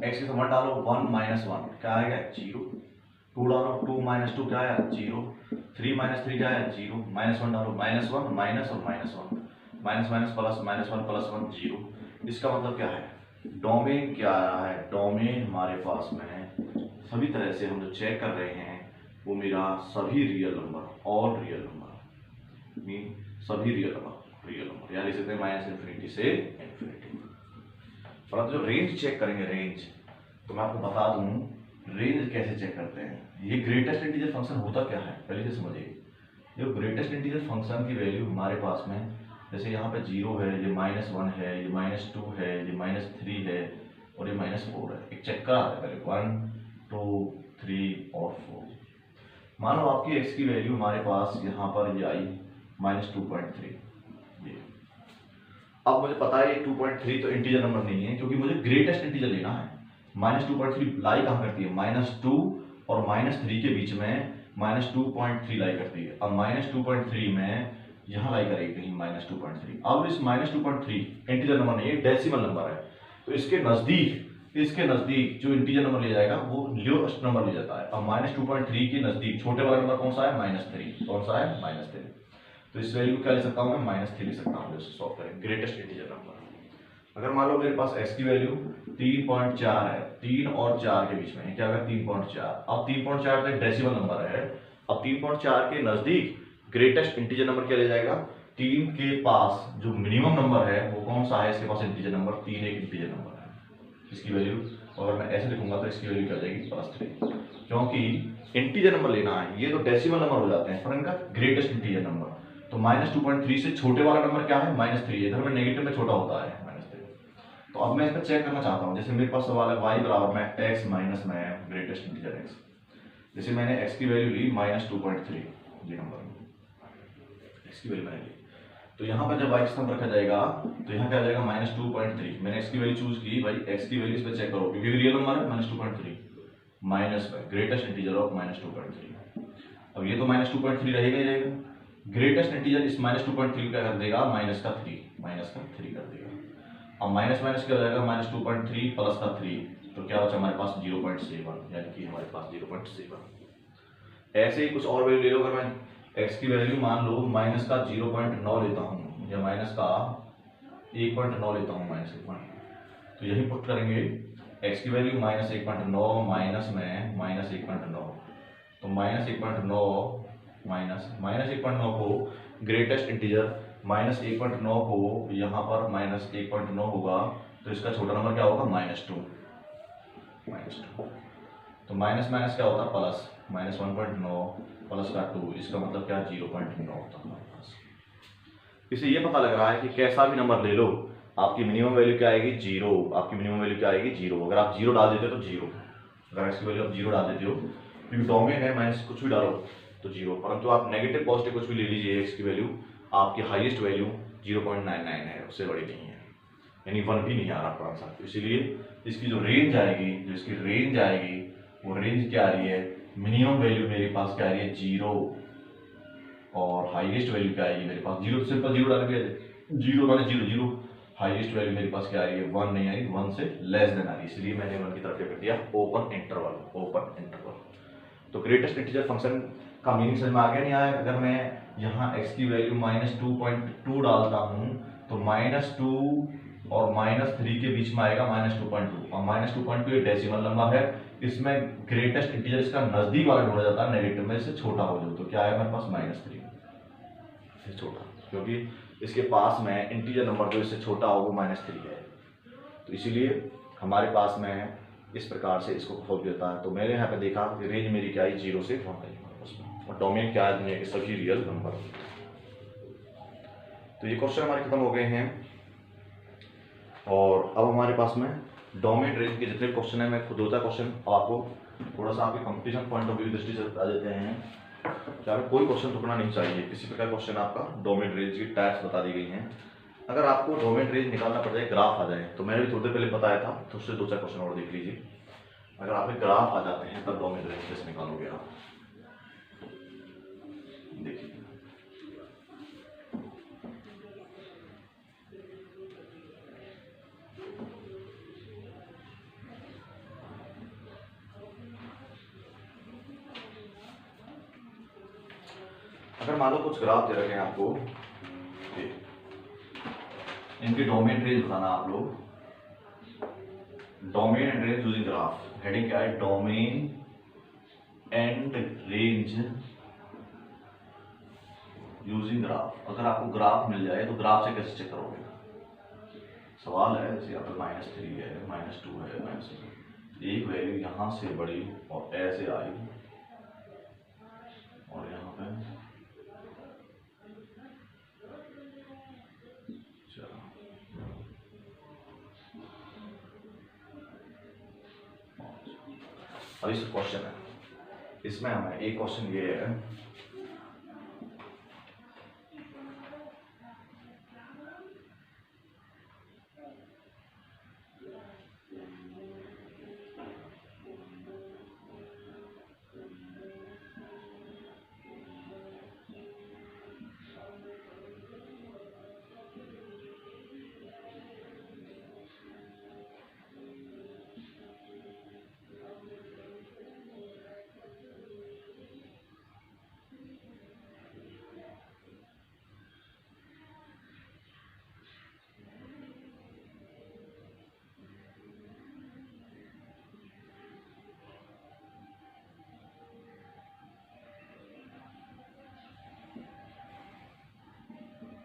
x के समान डालो 1 - 1 क्या आएगा 0, 2 डालो 2 - 2 क्या आया 0, 3 - 3 क्या है 0, -1 डालो -1 माइनस और -1 माइनस माइनस प्लस -1 प्लस 1 0। इसका मतलब क्या है, डोमेन क्या आ रहा है, डोमेन हमारे पास में है सभी तरह से हम जो चेक कर रहे हैं वो मेरा सभी real number, all real number mean सभी रियल नंबर या लिख सकते हैं -∞ से इन्फिनिटी। परंतु जो रेंज चेक करेंगे रेंज, तो मैं आपको बता दूं रेंज कैसे चेक करते हैं। ये ग्रेटेस्ट इंटीजर फंक्शन होता क्या है पहले से समझिए। ये ग्रेटेस्ट इंटीजर फंक्शन की वैल्यू हमारे पास में जैसे यहाँ पे 0 है, ये -1 है, ये -2 है, ये -3 है और ये -4 है। एक चेक करा है पहले 1 2 3 और 4। मानो आपकी x की वैल्यू हमारे पास यहाँ पर ये आई -2.3। ये अब मुझे पता है 2.3 तो इंटीजर नंबर नहीं है क्योंकि मुझे ग्रेटेस्ट इंटीजर लेना है। -2.3 लाई कहाँ करती है, -2 और -3 के बीच में -2.3 लाई करती है। अब -2.3 में यहाँ लाई करेगी कहीं -2.3। अब इस -2.3 इंटीजर नंबर नहीं है, डेसिमल नंबर है, तो इसके नजदीक जो इंटीजर नंबर लिया जाएगा वो लोएस्ट नंबर लिया जाता है। अब -2.3 के नजदीक छोटे वाला नंबर कौन सा है -3, कौन सा है -3। तो इस वैल्यू को क्या ले सकता हूँ मैं -3 ले सकता हूँ। जैसे सॉल्व करें ग्रेटेस्ट इंटीजर नंबर, अगर मान लो मेरे पास x की वैल्यू 3.4 है, 3 और 4 के बीच में क्या होगा 3.4। अब 3.4 तो डेसिमल नंबर है, अब 3.4 के नजदीक ग्रेटेस्ट इंटीजर नंबर क्या ले जाएगा, 3 के पास जो मिनिमम नंबर है वो कौन सा है, इसके पास इंटीजर नंबर 3 एक इंटीजर नंबर है। इसकी वैल्यू अगर मैं ऐसे लिखूंगा तो इसकी वैल्यू क्या जाएगी +3, क्योंकि इंटीजर नंबर लेना है, ये तो डेसिमल नंबर हो जाते हैं पर इनका ग्रेटेस्ट इंटीजर नंबर। तो -2.3 से छोटे वाला नंबर क्या है -3, इधर में नेगेटिव में छोटा होता है -3। तो अब मैं इसका चेक करना चाहता हूँ, जैसे मेरे पास सवाल है y बराबर में x माइनस में ग्रेटेस्ट इंटीजर x। जैसे मैंने x की वैल्यू ली -2.3, ये नंबर x की वैल्यू मैंने ली, तो यहाँ पर जब y का सम रखा जाएगा तो यहाँ क्या आ जाएगा -2.3। मैंने x की वैल्यू चूज की, भाई x की वैल्यू इस पर चेक करो क्योंकि रियल नंबर है -2.3 माइनस में ग्रेटेस्ट इंटीजर ऑफ -2.3। अब ये तो -2.3 रहेगा ही रहेगा, ग्रेटेस्ट इंटीजर इस -2.3 क्या कर देगा -3 कर देगा। अब माइनस माइनस क्या हो जाएगा -2.3 प्लस का 3, तो क्या बचा हमारे पास 0.7, यानी कि हमारे पास 0.7। ऐसे ही कुछ और वैल्यू ले लो, अगर मैं x की वैल्यू मान लो -0.9 लेता हूँ या -1.9 लेता हूँ -1, तो यही पुट करेंगे x की वैल्यू -1.9 माइनस में -1.9, तो -1.9 को ग्रेटेस्ट इंटीजर -1.9 को यहाँ पर -1.9 होगा तो इसका छोटा नंबर क्या होगा -2। तो माइनस माइनस क्या होता है प्लस, माइनस 1.9 प्लस का 2, इसका मतलब क्या 0.9 होता है हमारे पास। इससे ये पता लग रहा है कि कैसा भी नंबर ले लो आपकी मिनिमम वैल्यू क्या आएगी 0, आपकी मिनिमम वैल्यू क्या आएगी 0। अगर आप 0 डाल देते हो तो 0, अगर इसकी वैल्यू आप 0 डाल देते हो क्योंकि डोमेन है माइनस कुछ भी डालो तो 0, परंतु आप नेगेटिव पॉजिटिव कुछ भी ले लीजिए x की वैल्यू, आपकी हाईएस्ट वैल्यू 0.99 है, उससे बड़ी नहीं है, यानी 1 भी नहीं आ रहा आपका आंसर। तो इसीलिए इसकी जो रेंज आएगी, जो इसकी रेंज आएगी वो रेंज क्या आ रही है, मिनिमम वैल्यू मेरे पास क्या आ रही है 0 और हाईएस्ट वैल्यू क्या आएगी मेरे पास 0, सिंपल 0 डाल के 0 माने 0 0, हाईएस्ट वैल्यू मेरे पास क्या आ रही है 1 नहीं आ रही, 1 से लेस देन आ रही है, इसलिए मैंने 1 की तरफ क्या कर दिया ओपन इंटरवल, ओपन इंटरवल। तो ग्रेटेस्ट इंटीजर फंक्शन का मीनिंग समझ में आ गया नहीं आया। अगर मैं यहाँ x की वैल्यू -2.2 डालता हूँ तो -2 और -3 के बीच में आएगा -2.2, और -2.2 एक डेसिमल नंबर है, इसमें ग्रेटेस्ट इंटीजर इसका नजदीक वाला ढूंढा जाता है नेगेटिव में, इससे छोटा हो जाए तो क्या है हमारे पास -3 से छोटा, क्योंकि इसके पास में इंटीजर नंबर जो इससे छोटा हो वो -3 है, तो इसीलिए हमारे पास में इस प्रकार से इसको खोल देता है। तो मैंने यहाँ पे देखा कि रेंज मेरी क्या है 0 से 1 है उसमें, और डोमेन क्या है दुनिया के सभी रियल नंबर। तो ये क्वेश्चन हमारे खत्म हो गए हैं, और अब हमारे पास में डोमेन रेंज के जितने क्वेश्चन है मैं खुद होता क्वेश्चन आपको थोड़ा सा आपके कंपटीशन पॉइंट ऑफ व्यू दृष्टि से बता देते हैं कि आपको कोई क्वेश्चन रुकना नहीं चाहिए, किसी प्रकार क्वेश्चन आपका डोमेन रेंज की टाइप्स बता दी गई हैं। अगर आपको डोमेन रेंज निकालना पड़ जाए, ग्राफ आ जाए, तो मैंने भी थोड़ी देर पहले बताया था, तो उससे 2-4 क्वेश्चन और देख लीजिए। अगर आपके ग्राफ आ जाते हैं तब डोमेन रेंज कैसे निकालोगे आप, देखिए अगर मान लो कुछ ग्राफ दे रखे हैं आपको, इनके डोमेन रेंज बताना आप लोग, domain and range using graph, heading क्या है domain and range using graph. अगर आपको ग्राफ मिल जाए तो ग्राफ से कैसे चेक करोगे, सवाल है जैसे यहाँ पर -3 है, -2 है, एक वैल्यू यहाँ से बढ़ी और ऐसे आई और यहाँ पे अभी से क्वेश्चन है, इसमें हमें एक क्वेश्चन ये है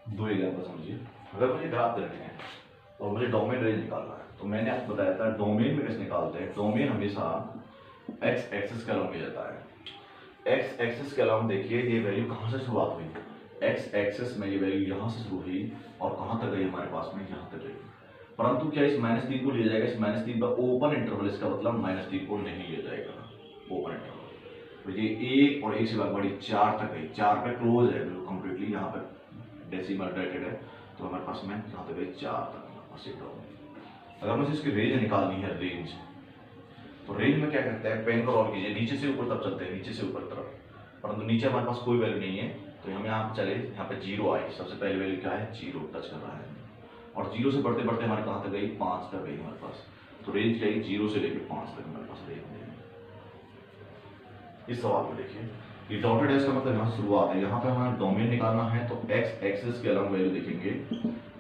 दो एग्जाम्पल समझिए। अगर मुझे ग्राफ दे रखे हैं और मुझे डोमेन रेंज निकालना है, तो मैंने आपको बताया था डोमेन में कैसे निकालते हैं, डोमेन हमेशा एक्स एक्सिस के अलॉन्ग लिया जाता है। एक्स एक्सिस के अलॉन्ग देखिए ये वैल्यू कहाँ से शुरुआत हुई, एक्स एक्सिस में ये वैल्यू यहाँ से शुरू हुई और कहाँ तक गई हमारे पास में, यहाँ तक गई, परंतु क्या इस -3 को लिया जाएगा, इस -3 का ओपन इंटरवल, इसका मतलब -3 को नहीं लिया जाएगा ओपन इंटरवल। तो ये 1 और 1 से बात बड़ी 4 तक गई, 4 पे क्लोज है बिल्कुल कंप्लीटली, यहाँ पे डेसिमल डाइटेड है, तो हमारे पास में यहाँ तक गई 4 तक हमारे पास एक डोमेन। अगर मुझे इसकी रेंज निकालनी है, रेंज, तो रेंज में क्या करते हैं, पेन को रोल कीजिए, नीचे से ऊपर तक चलते हैं, नीचे से ऊपर तरफ, परंतु नीचे हमारे पास कोई वैल्यू नहीं है, तो हम यहाँ चले, यहाँ पे 0 आई, सबसे पहले वैल्यू क्या है 0 टच कर रहा है, और 0 से बढ़ते बढ़ते हमारे कहाँ तक गई 5 तक गई हमारे पास। तो रेंज क्या है 0 से लेकर 5 तक हमारे पास रेंज है। इस सवाल में देखिए ये डॉटेड है, इसका मतलब यहाँ से शुरुआत है, यहाँ पे हमें डोमेन निकालना है, तो एक्स एक्सिस के अलॉन्ग वैल्यू देखेंगे,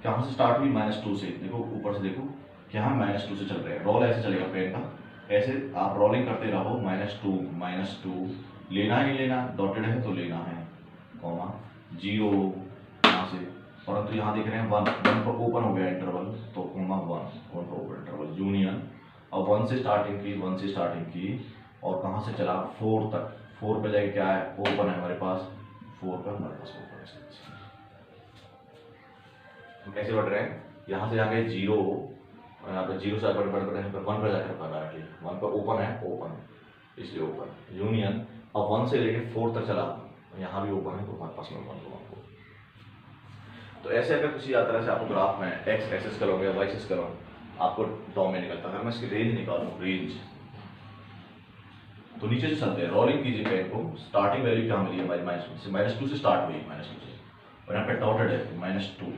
कहाँ से स्टार्ट हुई -2 से, देखो ऊपर से देखो क्या हम -2 से चल रहे हैं, रोल ऐसे चलेगा पेन का, ऐसे आप रोलिंग करते रहो, -2 लेना ही लेना, डॉटेड है तो लेना है, कॉमा 0 यहाँ से, परंतु यहाँ देख रहे हैं 1 पर ओपन हो गया इंटरवल, तो कॉमा 1 पर ओपन इंटरवल यूनियन, और 1 से स्टार्टिंग की और कहाँ से चला 4 तक, 4 पे जाके क्या है ओपन है हमारे पास, 4 पे हमारे पास ओपन है। हम कैसे बढ़ रहे हैं, यहाँ से जाके 0, यहाँ पे 0 से बढ़ रहे हैं, 1 पर जाकर रखा डायरेक्टली, 1 पर ओपन है, ओपन इसलिए ओपन यूनियन। अब 1 से लेके 4 तक चला, यहाँ भी ओपन है तो हमारे पास में 1 को। तो ऐसे अगर किसी तरह से आपको ग्राफ में एक्स एक्सेस करोगे या वाई एक्सेस करोगे, आपको डोमेन निकलता है। अगर मैं इसकी रेंज निकालूँ, रेंज तो नीचे से चलते हैं, रोलिंग कीजिए पेन को, स्टार्टिंग वैल्यू क्या मिली है हमारी -2 से स्टार्ट हुई, -2 से, और यहाँ पे डॉटेड है -2।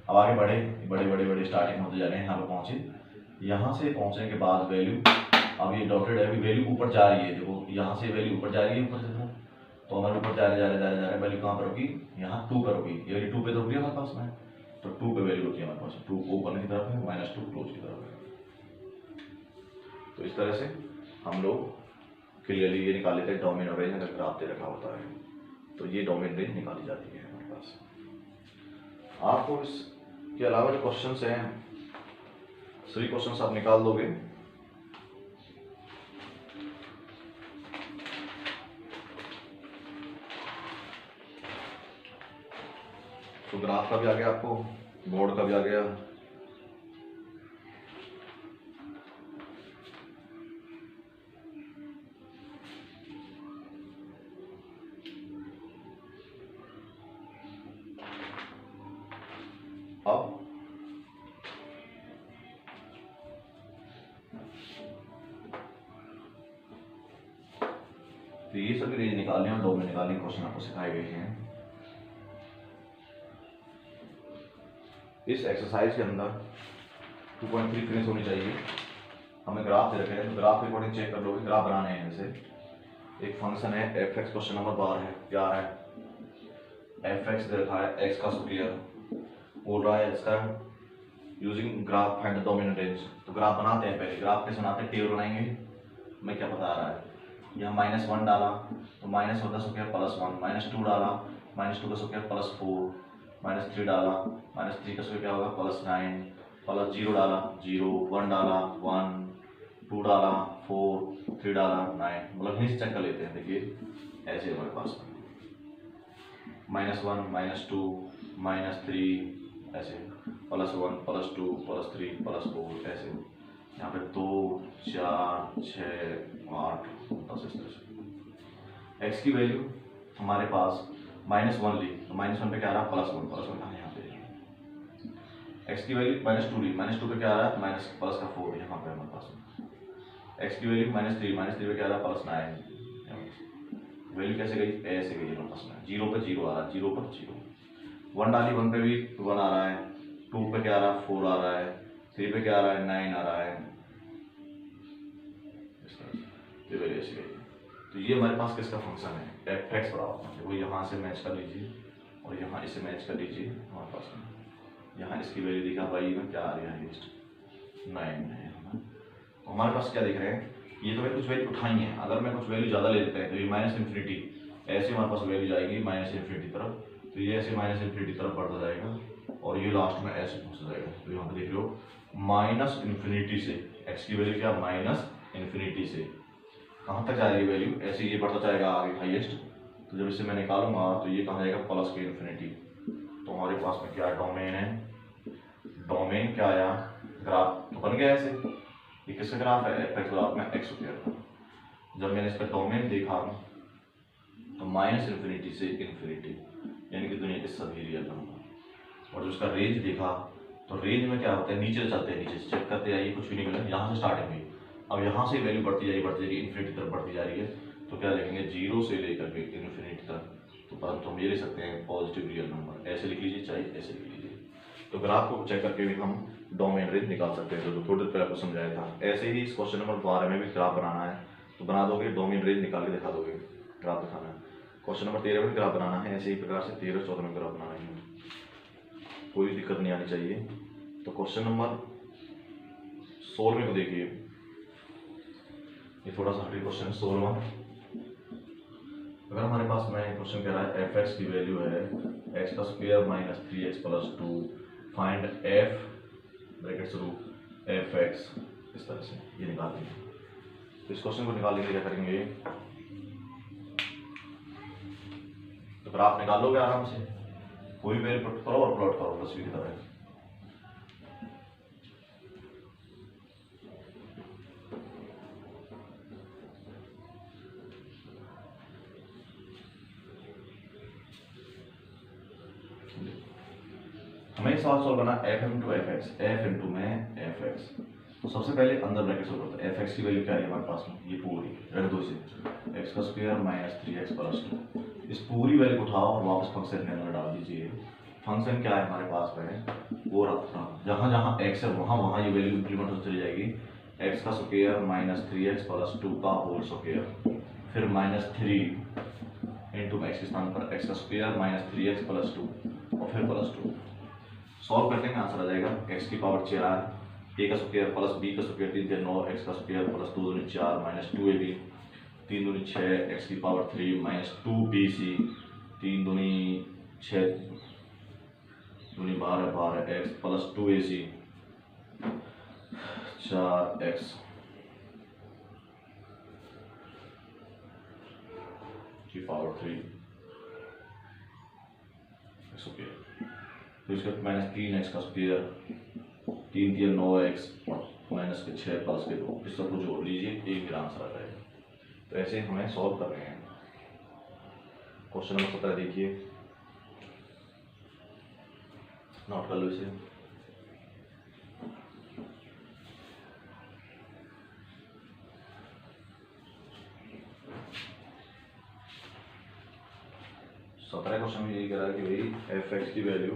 अब आगे बढ़े, बड़े बड़े बड़े स्टार्टिंग होते जा रहे हैं, यहाँ पे पहुँचे, यहाँ से पहुँचने के बाद वैल्यू, अब ये डॉटेड है, अभी वैल्यू ऊपर जा रही है, देखो यहाँ से वैल्यू ऊपर जा रही है, ऊपर से तो हमारे ऊपर जा रहे वैल्यू कहाँ पर होगी, यहाँ 2 पर होगी, ये वैल्यू 2 पे तो होगी हमारे पास में, तो 2 पे वैल्यू होती है हमारे पास, 2 ओपन की तरफ है, -2 क्लोज की तरफ है। तो इस तरह से हम लोग क्लियरली ये निकाल लेते हैं डोमेन और रेंज, अगर ग्राफ दे रखा होता है तो ये डोमेन रेंज निकाली जाती है हमारे पास। आपको इसके अलावा जो क्वेश्चन हैं, सभी क्वेश्चन आप निकाल दोगे। तो ग्राफ का भी आ गया आपको, बोर्ड का भी आ गया, अब तो ये सभी रेंज निकालने और डोमेन निकालने क्वेश्चन आपको सिखाए गए हैं। इस एक्सरसाइज के अंदर 2.3 फिनिश होनी चाहिए। हमें ग्राफ दे रखे हैं, तो ग्राफ के अकॉर्डिंग चेक कर लोगे, ग्राफ बनाने हैं। जैसे एक फंक्शन है एफ एक्स, क्वेश्चन नंबर 12 है, क्या है एफ एक्स दे रखा है एक्स का स्क्वायर, बोल रहा है इसका using graph find the domain range. तो ग्राफ बनाते हैं, पहले ग्राफ कैसे बनाते हैं, टेबल बनाएंगे। मैं क्या बता रहा है, यहाँ -1 डाला तो -1 का स्क्वायर +1, -2 डाला -2 का स्क्वायर +4, -3 डाला -3 का स्क्वायर क्या होगा +9, +0 डाला 0, 1 डाला 1, 2 डाला 4, 3 डाला 9, मतलब हिंस चेक कर लेते हैं। देखिए ऐसे हमारे पास -1 -2 -3 ऐसे, +1 +2 +3 +4 ऐसे, यहाँ पे 2 4 6 8 10 इस तरह से। एक्स की वैल्यू हमारे पास -1 ली, तो -1 पे क्या आ रहा है +1, +1 कहाँ यहाँ पे। एक्स की वैल्यू -2 ली, -2 पे क्या आ रहा है +4 यहाँ पे हमारे पास। एक्स की वैल्यू -3 पे क्या आ रहा है +9, वैल्यू कैसे गई ऐसे गई हमारे पास में, 0 पे 0 आ रहा है, 0 पर 0। 1 डाली, 1 पे भी 1 आ रहा है, 2 पे क्या आ रहा है 4 आ रहा है, 3 पे क्या आ रहा है 9 आ रहा है, इस तरह से वैल्यू ऐसी गई। तो ये हमारे पास किसका फंक्शन है एफ एक्स बराबर, वो यहाँ से मैच कर लीजिए और यहाँ इसे मैच कर लीजिए हमारे पास में। यहाँ इसकी वैल्यू दिखा वाई में क्या आ रही है लिस्ट 9 है। तो हमारे पास क्या दिख रहे हैं, ये तो मैं कुछ वैल्यू उठाई है, अगर मैं कुछ वैल्यू ज़्यादा ले लेते हैं तो ये -∞ ऐसे हमारे पास वैल्यू जाएगी -∞ तरफ, तो ये ऐसे -∞ तरफ बढ़ता जाएगा और ये लास्ट में ऐसे पहुँच जाएगा। तो यहाँ पे देख लो -∞ से एक्स की वैल्यू क्या -∞ से कहाँ तक जाएगी वैल्यू, ऐसे ये बढ़ता जाएगा आगे हाईएस्ट। तो जब इसे मैं निकालूंगा तो ये कहाँ जाएगा प्लस के इन्फिनिटी। तो हमारे पास में क्या डोमेन है, डोमेन क्या आया ग्राफ तो बन गया ऐसे, ये किसका ग्राफ है एफ एक्स ग्राफ में एक्स स्क्वायर का। जब मैंने इसका डोमेन देखा तो -∞ से इन्फिनिटी यानी कि दुनिया के सभी रियल नंबर, और जो उसका रेंज देखा तो रेंज में क्या होता है नीचे चलते हैं, नीचे से चेक करते जाइए कुछ भी नहीं मिला, यहाँ से स्टार्टिंग हुई, अब यहाँ से वैल्यू बढ़ती जाएगी इन्फिनिटी तरफ बढ़ती जा रही है। तो क्या लिखेंगे 0 से लेकर के इन्फिनिटी तक, तो परंतु हम ये लिख सकते हैं पॉजिटिव रियल नंबर, ऐसे लिख लीजिए चाहे ऐसे लिख लीजिए। तो ग्राफ को चेक करके भी हम डोमेन रेंज निकाल सकते हैं, जो थोड़ी देर पहले आपको समझाया था। ऐसे ही इस क्वेश्चन नंबर 12 में भी ग्राफ बनाना है तो बना दोगे, डोमेन रेंज निकाल के दिखा दोगे, ग्राफ दिखाना है। क्वेश्चन नंबर 13 में ग्राफ बनाना है, ऐसे ही प्रकार से 13 14 में ग्राफ बनाना है, कोई दिक्कत नहीं आनी चाहिए। तो क्वेश्चन नंबर 16 को देखिए, ये थोड़ा सा हटी क्वेश्चन 16। अगर हमारे पास में क्वेश्चन कह रहा है एफ एक्स की वैल्यू है एक्स का square -3x + 2, find F bracket शुरू एफ एक्स, इस तरह से ये निकाल देंगे। तो इस क्वेश्चन को निकालने के लिए क्या करेंगे, तो ग्राफ निकालोगे आराम से, कोई भी पुट करो और प्लॉट करो तस्वीर की तरह। हमें सवाल सॉल्व करना F into F x, F into में एफ एक्स। तो सबसे पहले अंदर ब्रैकेट सॉल्व करते हैं। एफ एक्स की वैल्यू क्या है हमारे पास में, ये पूरी रख दो इसे, एक्स का स्क्वायर माइनस 3x प्लस 2। इस पूरी वैल्यू को उठाओ और वापस फंक्शन के अंदर डाल दीजिए। फंक्शन क्या है हमारे पास में, वो रखना जहाँ जहाँ एक्स है वहाँ वहाँ ये वैल्यू इंप्लीमेंट हो चली जाएगी। एक्स का स्क्वायर माइनस 3x प्लस 2 का होल स्क्वायर, फिर माइनस 3 इंटू एक्स के स्थान पर एक्स का स्क्वायर माइनस 3x प्लस 2 और फिर प्लस 2। सॉल्व करने का आंसर आ जाएगा एक्स की पावर 4, ए का स्क्वायर प्लस बी का स्क्वायर 3 से 9, एक्स का स्क्वायर प्लस 2 दूनी 4 माइनस 2ab 3 दूनी 6, एक्स की पावर 3 माइनस 2bc 3 दूनी 6 दूनी 12 एक्स प्लस 2ac 4x की पावर 3 स्क्वायर। तो इसका माइनस 3x का स्क्वायर 3 3 9x और माइनस के 6 प्लस के 2, इस सबको जोड़ लीजिए, एक मेरा आंसर आ जाएगा। तो ऐसे हमें सॉल्व कर रहे हैं। क्वेश्चन नंबर 17 देखिए, नोट कर लो इसे। सत्रह क्वेश्चन में यही कह रहा है कि भाई एफ एक्स की वैल्यू,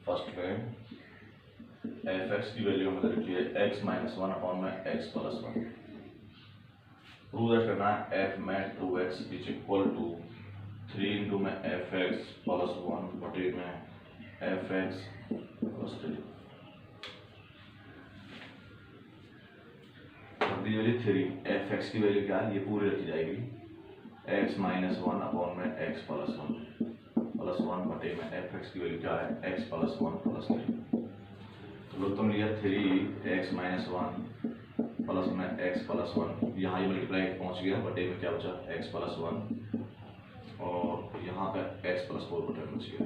फर्स्ट में एफ एक्स की वैल्यू हमें रखी है एक्स माइनस 1 अपॉन में एक्स प्लस 1। प्रूव दैट करना है एफ में 2x is equal to 3 into में एफ एक्स प्लस 1 बटे में एफ एक्स प्लस 3। दी वैल्यू 3, एफ एक्स की वैल्यू क्या है, ये पूरी रखी जाएगी, एक्स माइनस 1 अपॉन में एक्स प्लस 1 बटे में एफ एक्स की वैल्यू क्या है, एक्स प्लस 1 प्लस 3। तो लोग तुम लिया 3x माइनस 1 प्लस में एक्स प्लस 1, यहाँ ये मल्टीप्लाई पहुँच गया, बटे में क्या बचा एक्स प्लस 1 और यहाँ पे एक्स प्लस 4 बटे में बच गया।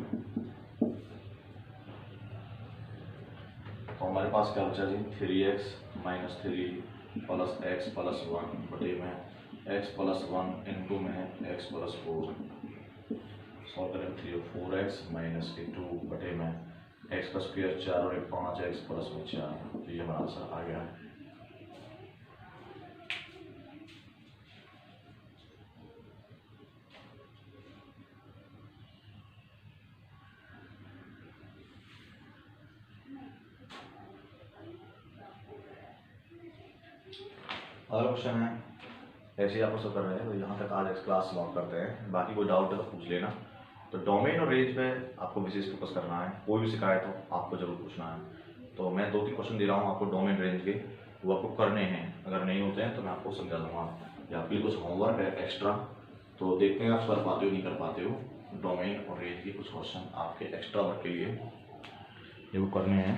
तो हमारे पास क्या बचा जी, 3x minus 3 plus x plus 1 बटे में एक्स प्लस 1 इंटू में एक्स प्लस 4। सॉल्व करें 3 और 4x माइनस 2 बटे में एक्स का स्क्वायर 4 और 5 एक्स प्लस में 4। तो ये हमारा आंसर आ गया है। अगला क्वेश्चन है, ऐसे ही आपको सब कर रहे हैं, तो यहाँ तक आज क्लास समाप्त करते हैं। बाकी कोई डाउट है तो पूछ लेना। तो डोमेन और रेंज में आपको विशेष फोकस करना है, कोई भी शिकायत हो आपको जरूर पूछना है। तो मैं 2-3 क्वेश्चन दे रहा हूँ आपको डोमेन रेंज के, वो आपको करने हैं, अगर नहीं होते हैं तो मैं आपको समझा दूँगा, या फिर कुछ होमवर्क है एक्स्ट्रा, तो देखते हैं आप कर पाते हो नहीं कर पाते हो। डोमेन और रेंज के कुछ क्वेश्चन आपके एक्स्ट्रा वर्क के लिए ये वो करने हैं।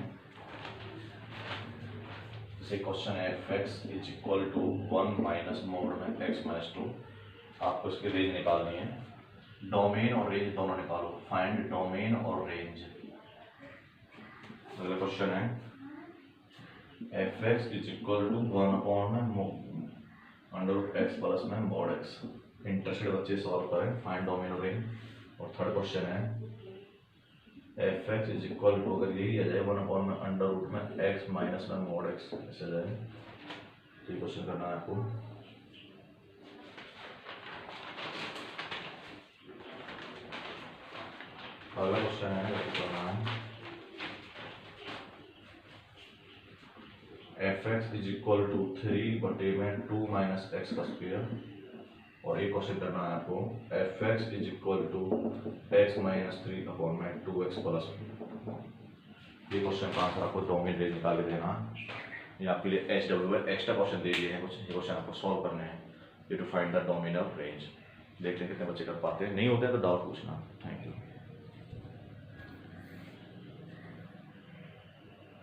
जैसे क्वेश्चन है f x is equal to 1 minus mod में एक्स माइनस 2, आपको इसकी रेंज निकालनी है। डोमेन और रेंज दोनों निकालो, फाइंड डोमेन और रेंज। अगला क्वेश्चन है f x is equal to 1 upon में अंडर रूट एक्स प्लस में मॉड एक्स। इंटरेस्टेड बच्चे सॉल्व करें, फाइंड डोमेन और रेंज। और थर्ड क्वेश्चन है f x is equal to, अगर यही आ जाए 1 अपॉन में अंडर रूट में एक्स माइनस में मॉड एक्स, ऐसे आ जाए, तो ये क्वेश्चन करना है आपको। अगला क्वेश्चन है करना है f x is equal to 3 बटे में 2 माइनस एक्स का स्क्वायर, और एक क्वेश्चन करना है आपको f x is equal to x minus 3 upon में 2x प्लस। ये क्वेश्चन का आंसर आपको डोमेन रेंज निकाल के देना। ये आपके लिए HW एक्स्ट्रा क्वेश्चन दे दिए हैं कुछ, ये क्वेश्चन आपको सॉल्व करने हैं, ये to find the domain of range. देखते हैं कितने बच्चे कर पाते हैं, नहीं होते हैं तो डाउट पूछना। Thank you.